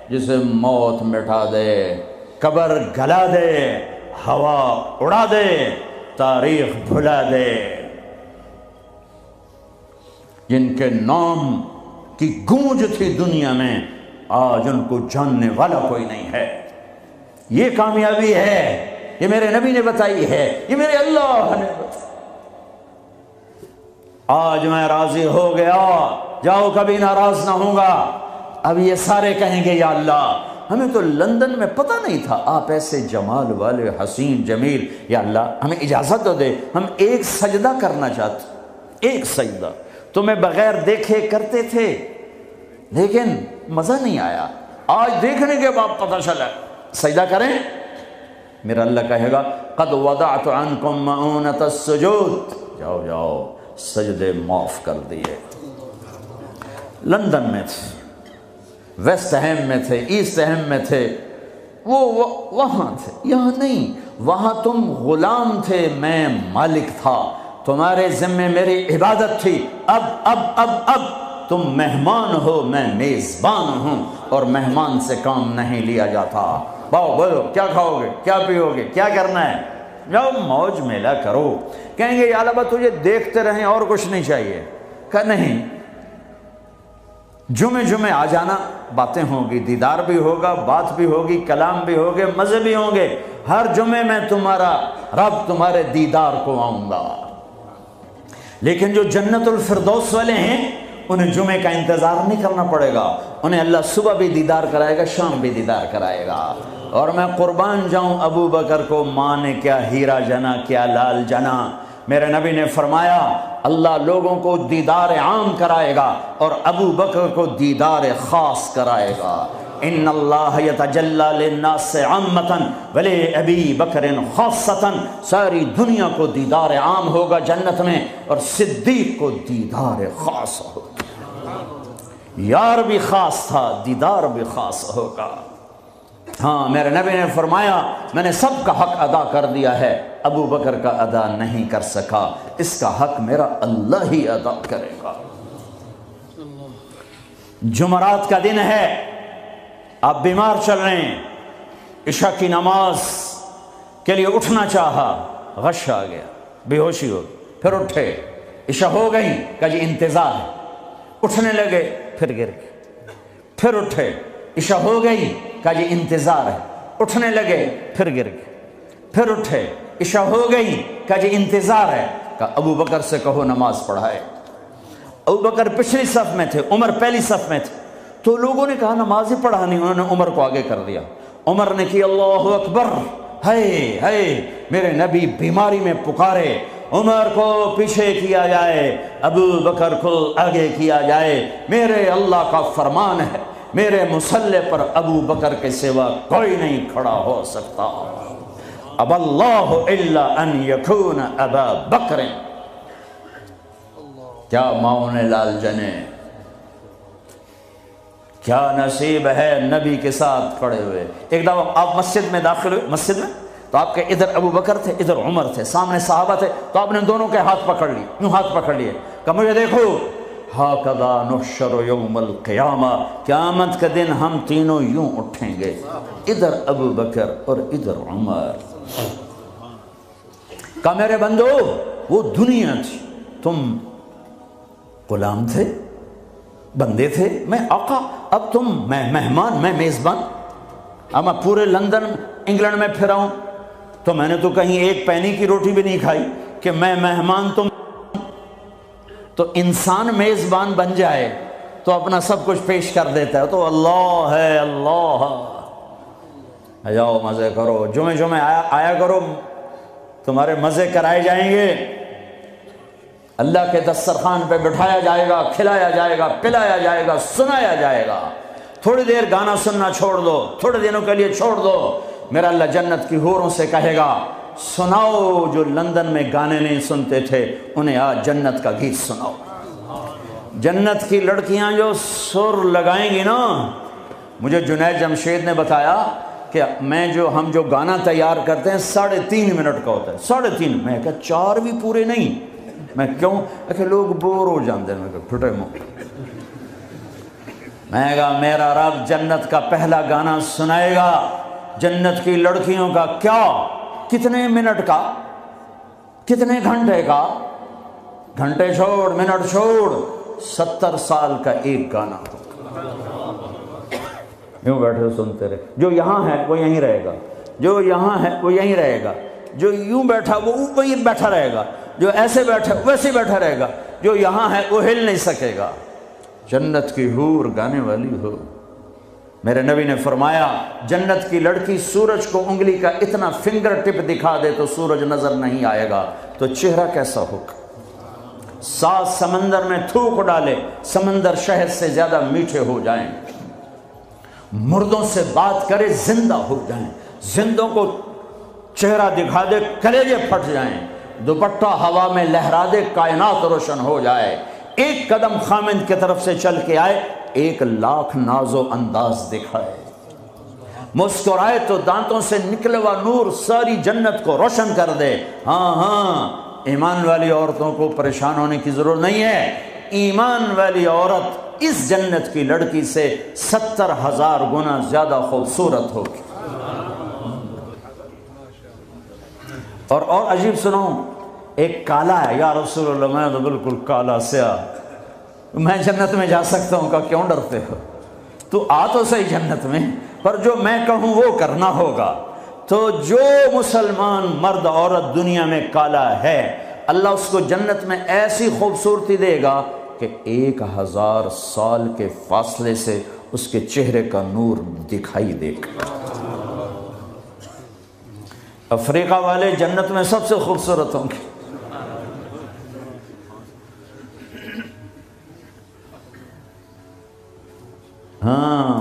جسے موت مٹا دے، قبر گلا دے، ہوا اڑا دے، تاریخ بھلا دے، جن کے نام کی گونج تھی دنیا میں آج ان کو جاننے والا کوئی نہیں ہے۔ یہ کامیابی ہے، یہ میرے نبی نے بتائی ہے، یہ میرے اللہ نے بتائی۔ آج میں راضی ہو گیا، جاؤ کبھی ناراض نہ ہوں گا۔ اب یہ سارے کہیں گے یا اللہ ہمیں تو لندن میں پتہ نہیں تھا آپ ایسے جمال والے حسین جمیل، یا اللہ ہمیں اجازت تو دے، ہم ایک سجدہ کرنا چاہتے، ایک سجدہ تمہیں بغیر دیکھے کرتے تھے لیکن مزہ نہیں آیا، آج دیکھنے کے بعد پتہ چلا، سجدہ کریں؟ میرا اللہ کہے گا قد وضعت عنکم مؤونۃ السجود، جاؤ جاؤ سجدے معاف کر دیے۔ لندن میں تھے، ویسٹ ہیم میں تھے، ایسٹ ہیم میں تھے، وہ وہاں تھے، یہاں نہیں، وہاں تم غلام تھے، میں مالک تھا، تمہارے ذمے میری عبادت تھی، اب تم مہمان ہو، میں میزبان ہوں، اور مہمان سے کام نہیں لیا جاتا۔ باؤ بولو کیا کھاؤ گے، کیا پیو گے، کیا کرنا ہے، جاؤ موج میلہ کرو۔ کہیں گے یا اللہ تجھے دیکھتے رہیں اور کچھ نہیں چاہیے، کہ نہیں، جمعے آ جانا، باتیں ہوں گی، دیدار بھی ہوگا، بات بھی ہوگی، کلام بھی ہوگے، مزے بھی ہوں گے، ہر جمعے میں تمہارا رب تمہارے دیدار کو آؤں گا۔ لیکن جو جنت الفردوس والے ہیں انہیں جمعے کا انتظار نہیں کرنا پڑے گا، انہیں اللہ صبح بھی دیدار کرائے گا، شام بھی دیدار کرائے گا۔ اور میں قربان جاؤں ابو بکر کو، ماں نے کیا ہیرا جنا، کیا لال جنا۔ میرے نبی نے فرمایا اللہ لوگوں کو دیدار عام کرائے گا اور ابو بکر کو دیدار خاص کرائے گا۔ ان اللہ یتجلی للناس عامۃ ولی ابی بکر خاصۃ، ساری دنیا کو دیدار عام ہوگا جنت میں، اور صدیق کو دیدار خاص ہوگا۔ یار بھی خاص تھا، دیدار بھی خاص ہوگا۔ ہاں میرے نبی نے فرمایا میں نے سب کا حق ادا کر دیا ہے، ابو بکر کا ادا نہیں کر سکا، اس کا حق میرا اللہ ہی ادا کرے گا۔ جمعرات کا دن ہے، آپ بیمار چل رہے ہیں، عشاء کی نماز کے لیے اٹھنا چاہا، غش آ گیا، بے ہوشی ہو، پھر اٹھے، عشاء ہو گئی، کہا جی انتظار ہے، اٹھنے لگے، پھر گر گئے، پھر اٹھے، عشاء ہو گئی، کہا جی انتظار ہے، اٹھنے لگے، پھر گر گئے، پھر اٹھے، عشاء ہو گئی، کہا جی انتظار ہے، کہا ابو بکر سے کہو نماز پڑھائے۔ ابو بکر پچھلی صف میں تھے، عمر پہلی صف میں تھے، تو لوگوں نے کہا نماز ہی پڑھانی، انہوں نے عمر کو آگے کر دیا۔ عمر نے کی اللہ اکبر، ہے میرے نبی بیماری میں پکارے، عمر کو پیچھے کیا جائے، ابو بکر کو آگے کیا جائے، میرے اللہ کا فرمان ہے، میرے مصلی پر ابو بکر کے سوا کوئی نہیں کھڑا ہو سکتا۔ اب اللہ الا ان یکون ابا بکر۔ کیا ماؤں نے لال جنے، کیا نصیب ہے نبی کے ساتھ کھڑے ہوئے۔ ایک دفعہ آپ مسجد میں داخل ہوئے، مسجد میں تو آپ کے ادھر ابو بکر تھے، ادھر عمر تھے، سامنے صحابہ تھے، تو آپ نے دونوں کے ہاتھ پکڑ لی، یوں ہاتھ پکڑ لیے، کہ مجھے دیکھو، ہاکذا نحشر یوم القیامہ، قیامت کے دن ہم تینوں یوں اٹھیں گے، ادھر ابو بکر اور ادھر عمر۔ کہا میرے بندو وہ دنیا تھی، تم غلام تھے، بندے تھے، میں آقا، اب تم، میں مہمان، میں میزبان۔ اب میں پورے لندن انگلینڈ میں پھرا ہوں تو میں نے تو کہیں ایک پینی کی روٹی بھی نہیں کھائی کہ میں مہمان تم، تو انسان میزبان بن جائے تو اپنا سب کچھ پیش کر دیتا ہے، تو اللہ ہے، اللہ جاؤ مزے کرو، جمعے آیا کرو، تمہارے مزے کرائے جائیں گے، اللہ کے دسترخوان پہ بٹھایا جائے گا، کھلایا جائے گا، پلایا جائے گا، سنایا جائے گا۔ تھوڑی دیر گانا سننا چھوڑ دو، تھوڑے دنوں کے لیے چھوڑ دو، میرا اللہ جنت کی حوروں سے کہے گا سناؤ جو لندن میں گانے نہیں سنتے تھے انہیں آج جنت کا گیت سناؤ۔ جنت کی لڑکیاں جو سر لگائیں گی نا، مجھے جنید جمشید نے بتایا کہ ہم جو گانا تیار کرتے ہیں 3.5 منٹ کا ہوتا ہے، 3.5، میں کہا 4 بھی پورے نہیں، میں کیوں کہ لوگ بور ہو جاتے ہیں، میں کہا پھٹے منہ، میں کہا میرا رب جنت کا پہلا گانا سنائے گا، جنت کی لڑکیوں کا، کیا کتنے منٹ کا، کتنے گھنٹے کا، گھنٹے چھوڑ، منٹ چھوڑ، 70 سال کا ایک گانا، یوں بیٹھے سنتے رہے، جو یہاں ہے وہ یہیں رہے گا، جو یہاں ہے وہ یہیں رہے گا، جو یوں بیٹھا وہ وہیں بیٹھا رہے گا، جو ایسے بیٹھا ویسے بیٹھا رہے گا، جو یہاں ہے وہ ہل نہیں سکے گا۔ جنت کی حور گانے والی ہو۔ میرے نبی نے فرمایا جنت کی لڑکی سورج کو انگلی کا اتنا فنگر ٹپ دکھا دے تو سورج نظر نہیں آئے گا، تو چہرہ کیسا ہوگا؟ 7 سمندر میں تھوک ڈالے، سمندر شہد سے زیادہ میٹھے ہو جائیں، مردوں سے بات کرے زندہ ہو جائیں، زندوں کو چہرہ دکھا دے کلیجے پھٹ جائیں، دوپٹہ ہوا میں لہرا دے کائنات روشن ہو جائے، ایک قدم خامند کی طرف سے چل کے آئے 1,00,000 ناز و انداز دکھائے، مسکرائے تو دانتوں سے نکلے ہوا نور ساری جنت کو روشن کر دے۔ ہاں ایمان والی عورتوں کو پریشان ہونے کی ضرورت نہیں ہے، ایمان والی عورت اس جنت کی لڑکی سے 70,000 گنا زیادہ خوبصورت ہوگی۔ اور عجیب سناؤں، ایک کالا ہے، یا رسول اللہ میں تو بالکل کالا سیاہ، میں جنت میں جا سکتا ہوں؟ کہا کیوں ڈرتے ہو، تو آ تو صحیح جنت میں، پر جو میں کہوں وہ کرنا ہوگا۔ تو جو مسلمان مرد عورت دنیا میں کالا ہے، اللہ اس کو جنت میں ایسی خوبصورتی دے گا کہ 1000 سال کے فاصلے سے اس کے چہرے کا نور دکھائی دے گا۔ افریقہ والے جنت میں سب سے خوبصورت ہوں گے۔ ہاں،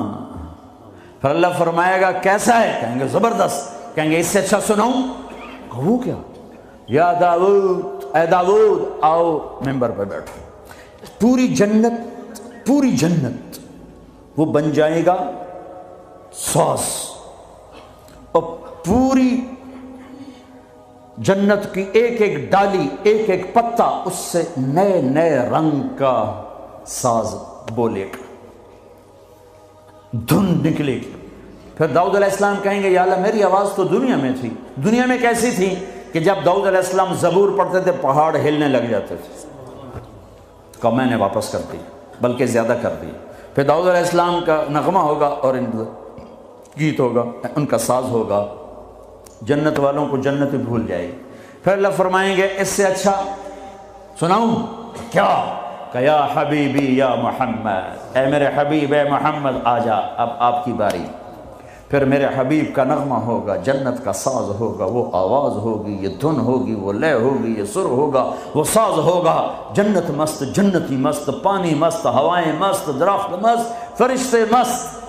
پھر اللہ فرمائے گا کیسا ہے؟ کہیں گے زبردست۔ کہیں گے اس سے اچھا سناؤں؟ وہ کیا؟ یا داؤد، اے داؤد آؤ ممبر پہ بیٹھو۔ پوری جنت وہ بن جائے گا ساز، اور پوری جنت کی ایک ایک ڈالی، ایک ایک پتا اس سے نئے نئے رنگ کا ساز بولے گا، دھن نکلے گی۔ پھر داؤد علیہ السلام کہیں گے یا اللہ میری آواز تو دنیا میں تھی، دنیا میں کیسی تھی کہ جب داؤد علیہ السلام زبور پڑھتے تھے پہاڑ ہلنے لگ جاتے تھے۔ کہا میں نے واپس کر دی، بلکہ زیادہ کر دی۔ پھر داؤد علیہ السلام کا نغمہ ہوگا اور ان گیت ہوگا، ان کا ساز ہوگا، جنت والوں کو جنت بھول جائے گی۔ پھر اللہ فرمائیں گے اس سے اچھا سناؤں؟ کیا؟ کہ یا حبیبی یا محمد، اے میرے حبیب اے محمد آ جا، اب آپ کی باری۔ پھر میرے حبیب کا نغمہ ہوگا، جنت کا ساز ہوگا، وہ آواز ہوگی، یہ دھن ہوگی، وہ لے ہوگی، یہ سر ہوگا، وہ ساز ہوگا۔ جنت مست، جنتی مست، پانی مست، ہوائیں مست، درخت مست، فرشتے مست۔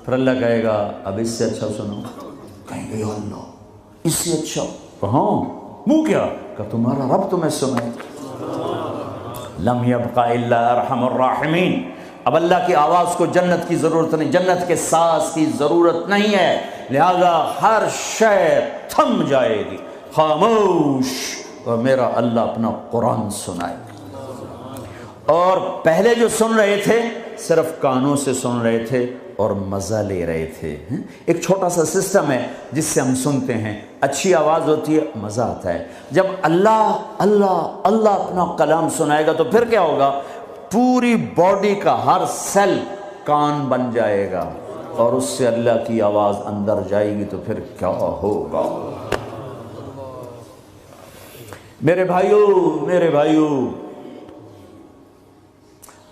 پھر اللہ کہے گا اب اس سے اچھا سنو۔ کہیں گے یا اللہ اس سے اچھا؟ کہاں؟ منہ کیا؟ کہ تمہارا رب تمہیں سنائے۔ لم یبقى الا ارحم الراحمین۔ اب اللہ کی آواز کو جنت کی ضرورت نہیں، جنت کے ساز کی ضرورت نہیں ہے، لہذا ہر شے تھم جائے گی، خاموش، اور میرا اللہ اپنا قرآن سنائے گا۔ اور پہلے جو سن رہے تھے صرف کانوں سے سن رہے تھے اور مزہ لے رہے تھے۔ ایک چھوٹا سا سسٹم ہے جس سے ہم سنتے ہیں، اچھی آواز ہوتی ہے، مزہ آتا ہے۔ جب اللہ اللہ اللہ اپنا کلام سنائے گا تو پھر کیا ہوگا؟ پوری باڈی کا ہر سیل کان بن جائے گا، اور اس سے اللہ کی آواز اندر جائے گی تو پھر کیا ہوگا؟ میرے بھائیو،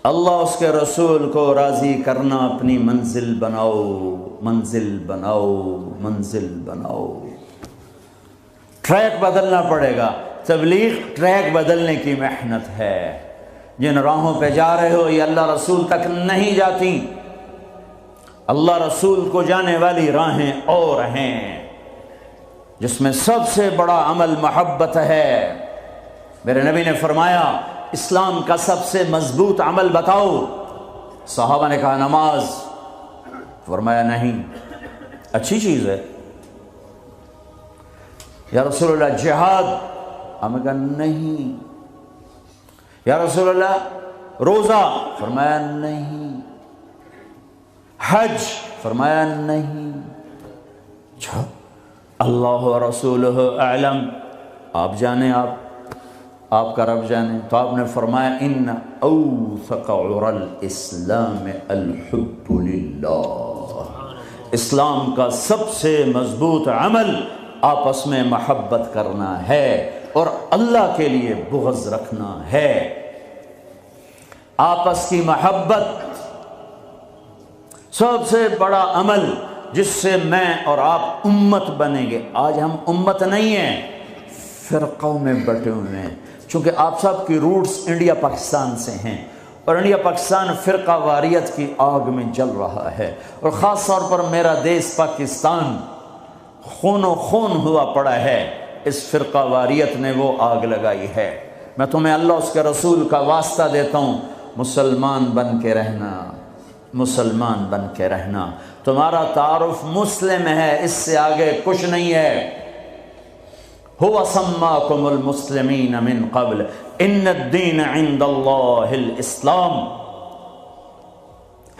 اللہ اس کے رسول کو راضی کرنا اپنی منزل بناؤ، منزل بناؤ، منزل بناؤ۔ ٹریک بدلنا پڑے گا، تبلیغ ٹریک بدلنے کی محنت ہے۔ جن راہوں پہ جا رہے ہو یہ اللہ رسول تک نہیں جاتی، اللہ رسول کو جانے والی راہیں اور ہیں، جس میں سب سے بڑا عمل محبت ہے۔ میرے نبی نے فرمایا اسلام کا سب سے مضبوط عمل بتاؤ۔ صحابہ نے کہا نماز، فرمایا نہیں، اچھی چیز ہے یا رسول اللہ۔ جہاد، ہم نے کہا نہیں۔ یا رسول اللہ روزہ، فرمایا نہیں۔ حج، فرمایا نہیں۔ اچھا، اللہ و رسولہ اعلم، آپ جانیں، آپ کا رب جانے۔ تو آپ نے فرمایا ان اوثق عرى الاسلام الحب للہ، اسلام کا سب سے مضبوط عمل آپس میں محبت کرنا ہے اور اللہ کے لیے بغض رکھنا ہے۔ آپس کی محبت سب سے بڑا عمل جس سے میں اور آپ امت بنیں گے۔ آج ہم امت نہیں ہیں، فرقوں میں بٹے ہوئے ہیں، چونکہ آپ سب کی روٹس انڈیا پاکستان سے ہیں، اور انڈیا پاکستان فرقہ واریت کی آگ میں جل رہا ہے، اور خاص طور پر میرا دیس پاکستان خون و خون ہوا پڑا ہے۔ اس فرقہ واریت نے وہ آگ لگائی ہے۔ میں تمہیں اللہ اس کے رسول کا واسطہ دیتا ہوں، مسلمان بن کے رہنا، مسلمان بن کے رہنا۔ تمہارا تعارف مسلم ہے، اس سے آگے کچھ نہیں ہے۔ هو سماکم المسلمین من قبل ان الدین عند اللہ الاسلام۔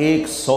100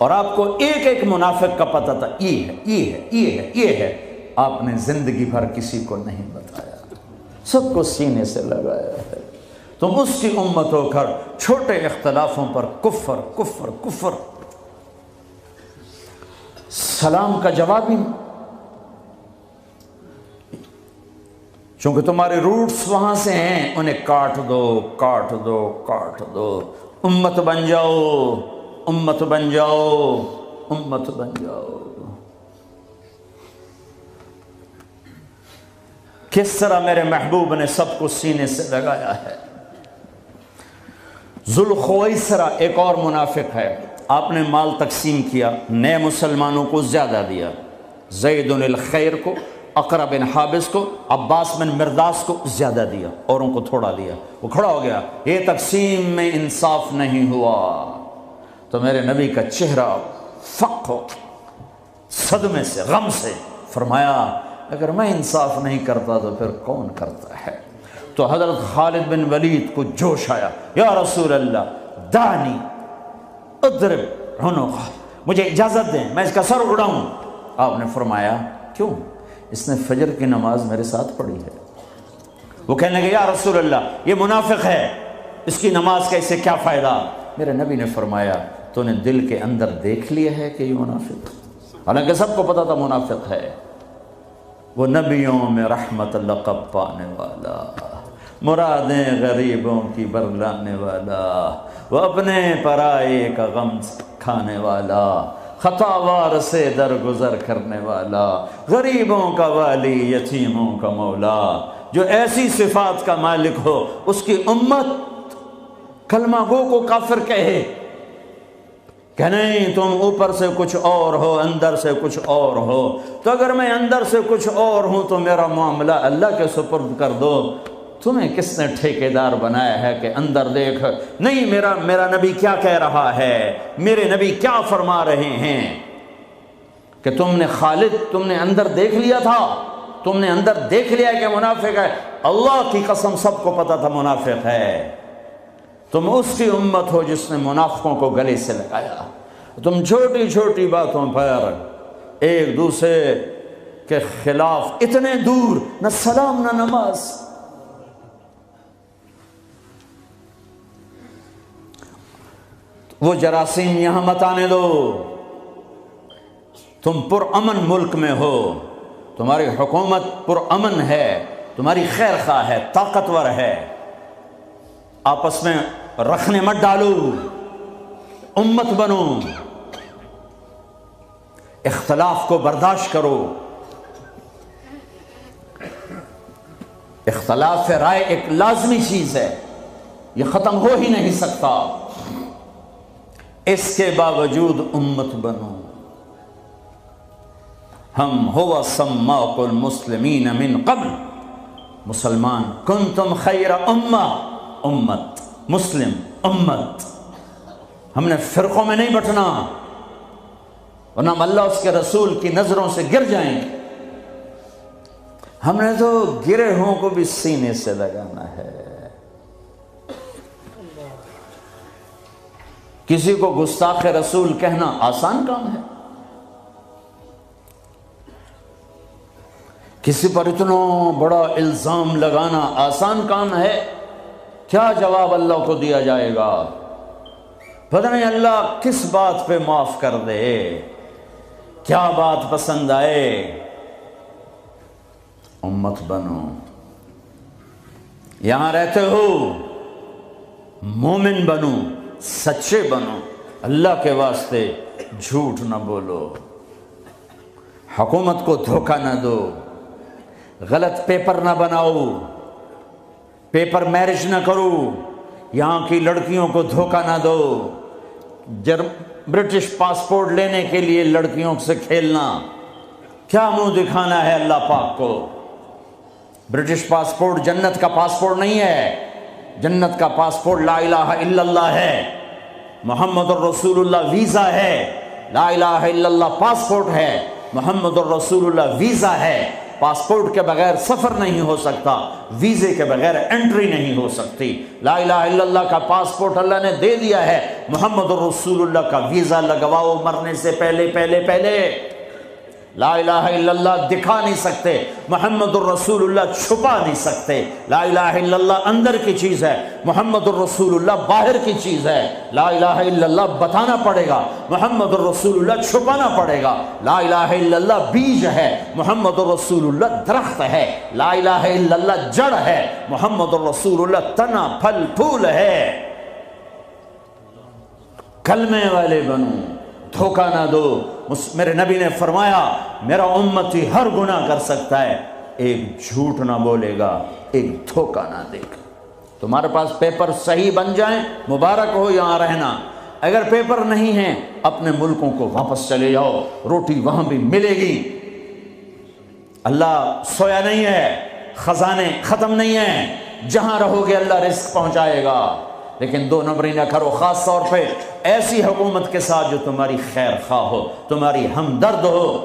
اور آپ کو ایک ایک منافق کا پتہ تھا، یہ ہے، یہ ہے، یہ ہے، یہ ہے، آپ نے زندگی بھر کسی کو نہیں بتایا، سب کو سینے سے لگایا ہے۔ تم اس کی امت ہو کر چھوٹے اختلافوں پر کفر کفر کفر، سلام کا جواب ہی نہیں، چونکہ تمہارے روٹس وہاں سے ہیں، انہیں کاٹ دو کاٹ دو کاٹ دو، امت بن جاؤ امت بن جاؤ امت بن جاؤ۔ کس طرح میرے محبوب نے سب کو سینے سے لگایا ہے۔ ذوالخویسرہ ایک اور منافق ہے، آپ نے مال تقسیم کیا، نئے مسلمانوں کو زیادہ دیا، زید الخیر کو، اقرا بن حابس کو، عباس بن مرداس کو زیادہ دیا، اوروں کو تھوڑا دیا۔ وہ کھڑا ہو گیا، یہ تقسیم میں انصاف نہیں ہوا۔ تو میرے نبی کا چہرہ فق ہو، صدمے سے، غم سے، فرمایا اگر میں انصاف نہیں کرتا تو پھر کون کرتا ہے؟ تو حضرت خالد بن ولید کو جوش آیا، یا رسول اللہ دانی اضرب عنقہ، مجھے اجازت دیں میں اس کا سر اڑاؤں۔ آپ نے فرمایا کیوں؟ اس نے فجر کی نماز میرے ساتھ پڑھی ہے۔ وہ کہنے لگے یا رسول اللہ یہ منافق ہے، اس کی نماز کا اس سے کیا فائدہ؟ میرے نبی نے فرمایا تو نے دل کے اندر دیکھ لیا ہے کہ یہ منافق، حالانکہ سب کو پتا تھا منافق ہے۔ وہ نبیوں میں رحمت لقب پانے والا، مرادیں غریبوں کی برلانے والا، وہ اپنے پرائے کا غم کھانے والا، خطا وار سے درگزر کرنے والا، غریبوں کا والی، یتیموں کا مولا، جو ایسی صفات کا مالک ہو اس کی امت کلمہ گو کو کافر کہے کہ نہیں تم اوپر سے کچھ اور ہو اندر سے کچھ اور ہو، تو اگر میں اندر سے کچھ اور ہوں تو میرا معاملہ اللہ کے سپرد کر دو، تمہیں کس نے ٹھیکیدار بنایا ہے کہ اندر دیکھ؟ نہیں، میرا نبی کیا کہہ رہا ہے، میرے نبی کیا فرما رہے ہیں کہ تم نے خالد، تم نے اندر دیکھ لیا تھا، تم نے اندر دیکھ لیا کہ منافق ہے؟ اللہ کی قسم سب کو پتا تھا منافق ہے۔ تم اس کی امت ہو جس نے منافقوں کو گلے سے لگایا۔ تم چھوٹی چھوٹی باتوں پر ایک دوسرے کے خلاف اتنے دور، نہ سلام نہ نماز۔ وہ جراثیم یہاں مت آنے دو، تم پرامن ملک میں ہو، تمہاری حکومت پرامن ہے، تمہاری خیر خواہ ہے، طاقتور ہے، آپس میں رکھنے مت ڈالو، امت بنو، اختلاف کو برداشت کرو۔ اختلاف رائے ایک لازمی چیز ہے، یہ ختم ہو ہی نہیں سکتا، اس کے باوجود امت بنو۔ ہم ہوا سماک المسلمین من قبل، مسلمان، کنتم خیر امہ، امت، مسلم، امت۔ ہم نے فرقوں میں نہیں بٹنا، ورنہ ہم اللہ اس کے رسول کی نظروں سے گر جائیں گے۔ ہم نے تو گرے ہوں کو بھی سینے سے لگانا ہے۔ کسی کو گستاخ رسول کہنا آسان کام ہے؟ کسی پر اتنا بڑا الزام لگانا آسان کام ہے؟ کیا جواب اللہ کو دیا جائے گا؟ پتہ نہیں اللہ کس بات پہ معاف کر دے، کیا بات پسند آئے۔ امت بنو، یہاں رہتے ہو مومن بنو، سچے بنو، اللہ کے واسطے جھوٹ نہ بولو، حکومت کو دھوکہ نہ دو، غلط پیپر نہ بناؤ، پیپر میرج نہ کرو، یہاں کی لڑکیوں کو دھوکہ نہ دو، برٹش پاسپورٹ لینے کے لیے لڑکیوں سے کھیلنا، کیا منہ دکھانا ہے اللہ پاک کو؟ برٹش پاسپورٹ جنت کا پاسپورٹ نہیں ہے، جنت کا پاسپورٹ لا الہ الا اللہ ہے، محمد الرسول اللہ ویزا ہے، لا الہ الا اللہ پاسپورٹ ہے، محمد الرسول اللہ ویزا ہے۔ پاسپورٹ کے بغیر سفر نہیں ہو سکتا، ویزے کے بغیر انٹری نہیں ہو سکتی۔ لا الہ الا اللہ کا پاسپورٹ اللہ نے دے دیا ہے، محمد الرسول اللہ کا ویزا لگواؤ مرنے سے پہلے۔ لا الہ الا اللہ دکھا نہیں سکتے، محمد الرسول اللہ چھپا نہیں سکتے۔ لا الہ الا اللہ اندر کی چیز ہے، محمد الرسول اللہ باہر کی چیز ہے۔ لا الہ الا اللہ بتانا پڑے گا، محمد الرسول اللہ چھپانا پڑے گا۔ لا الہ الا اللہ بیج ہے، محمد الرسول اللہ درخت ہے۔ لا الہ الا اللہ جڑ ہے، محمد الرسول اللہ تنا پھل پھول ہے۔ کلمے والے بنو، دھوکہ نہ دو۔ میرے نبی نے فرمایا میرا امتی ہر گناہ کر سکتا ہے، ایک جھوٹ نہ بولے گا، ایک دھوکہ نہ دے گا۔ تمہارے پاس پیپر صحیح بن جائیں مبارک ہو یہاں رہنا، اگر پیپر نہیں ہیں اپنے ملکوں کو واپس چلے جاؤ، روٹی وہاں بھی ملے گی۔ اللہ سویا نہیں ہے، خزانے ختم نہیں ہیں، جہاں رہو گے اللہ رزق پہنچائے گا۔ لیکن دو نمبری نہ کرو، خاص طور پہ ایسی حکومت کے ساتھ جو تمہاری خیر خواہ ہو، تمہاری ہمدرد ہو۔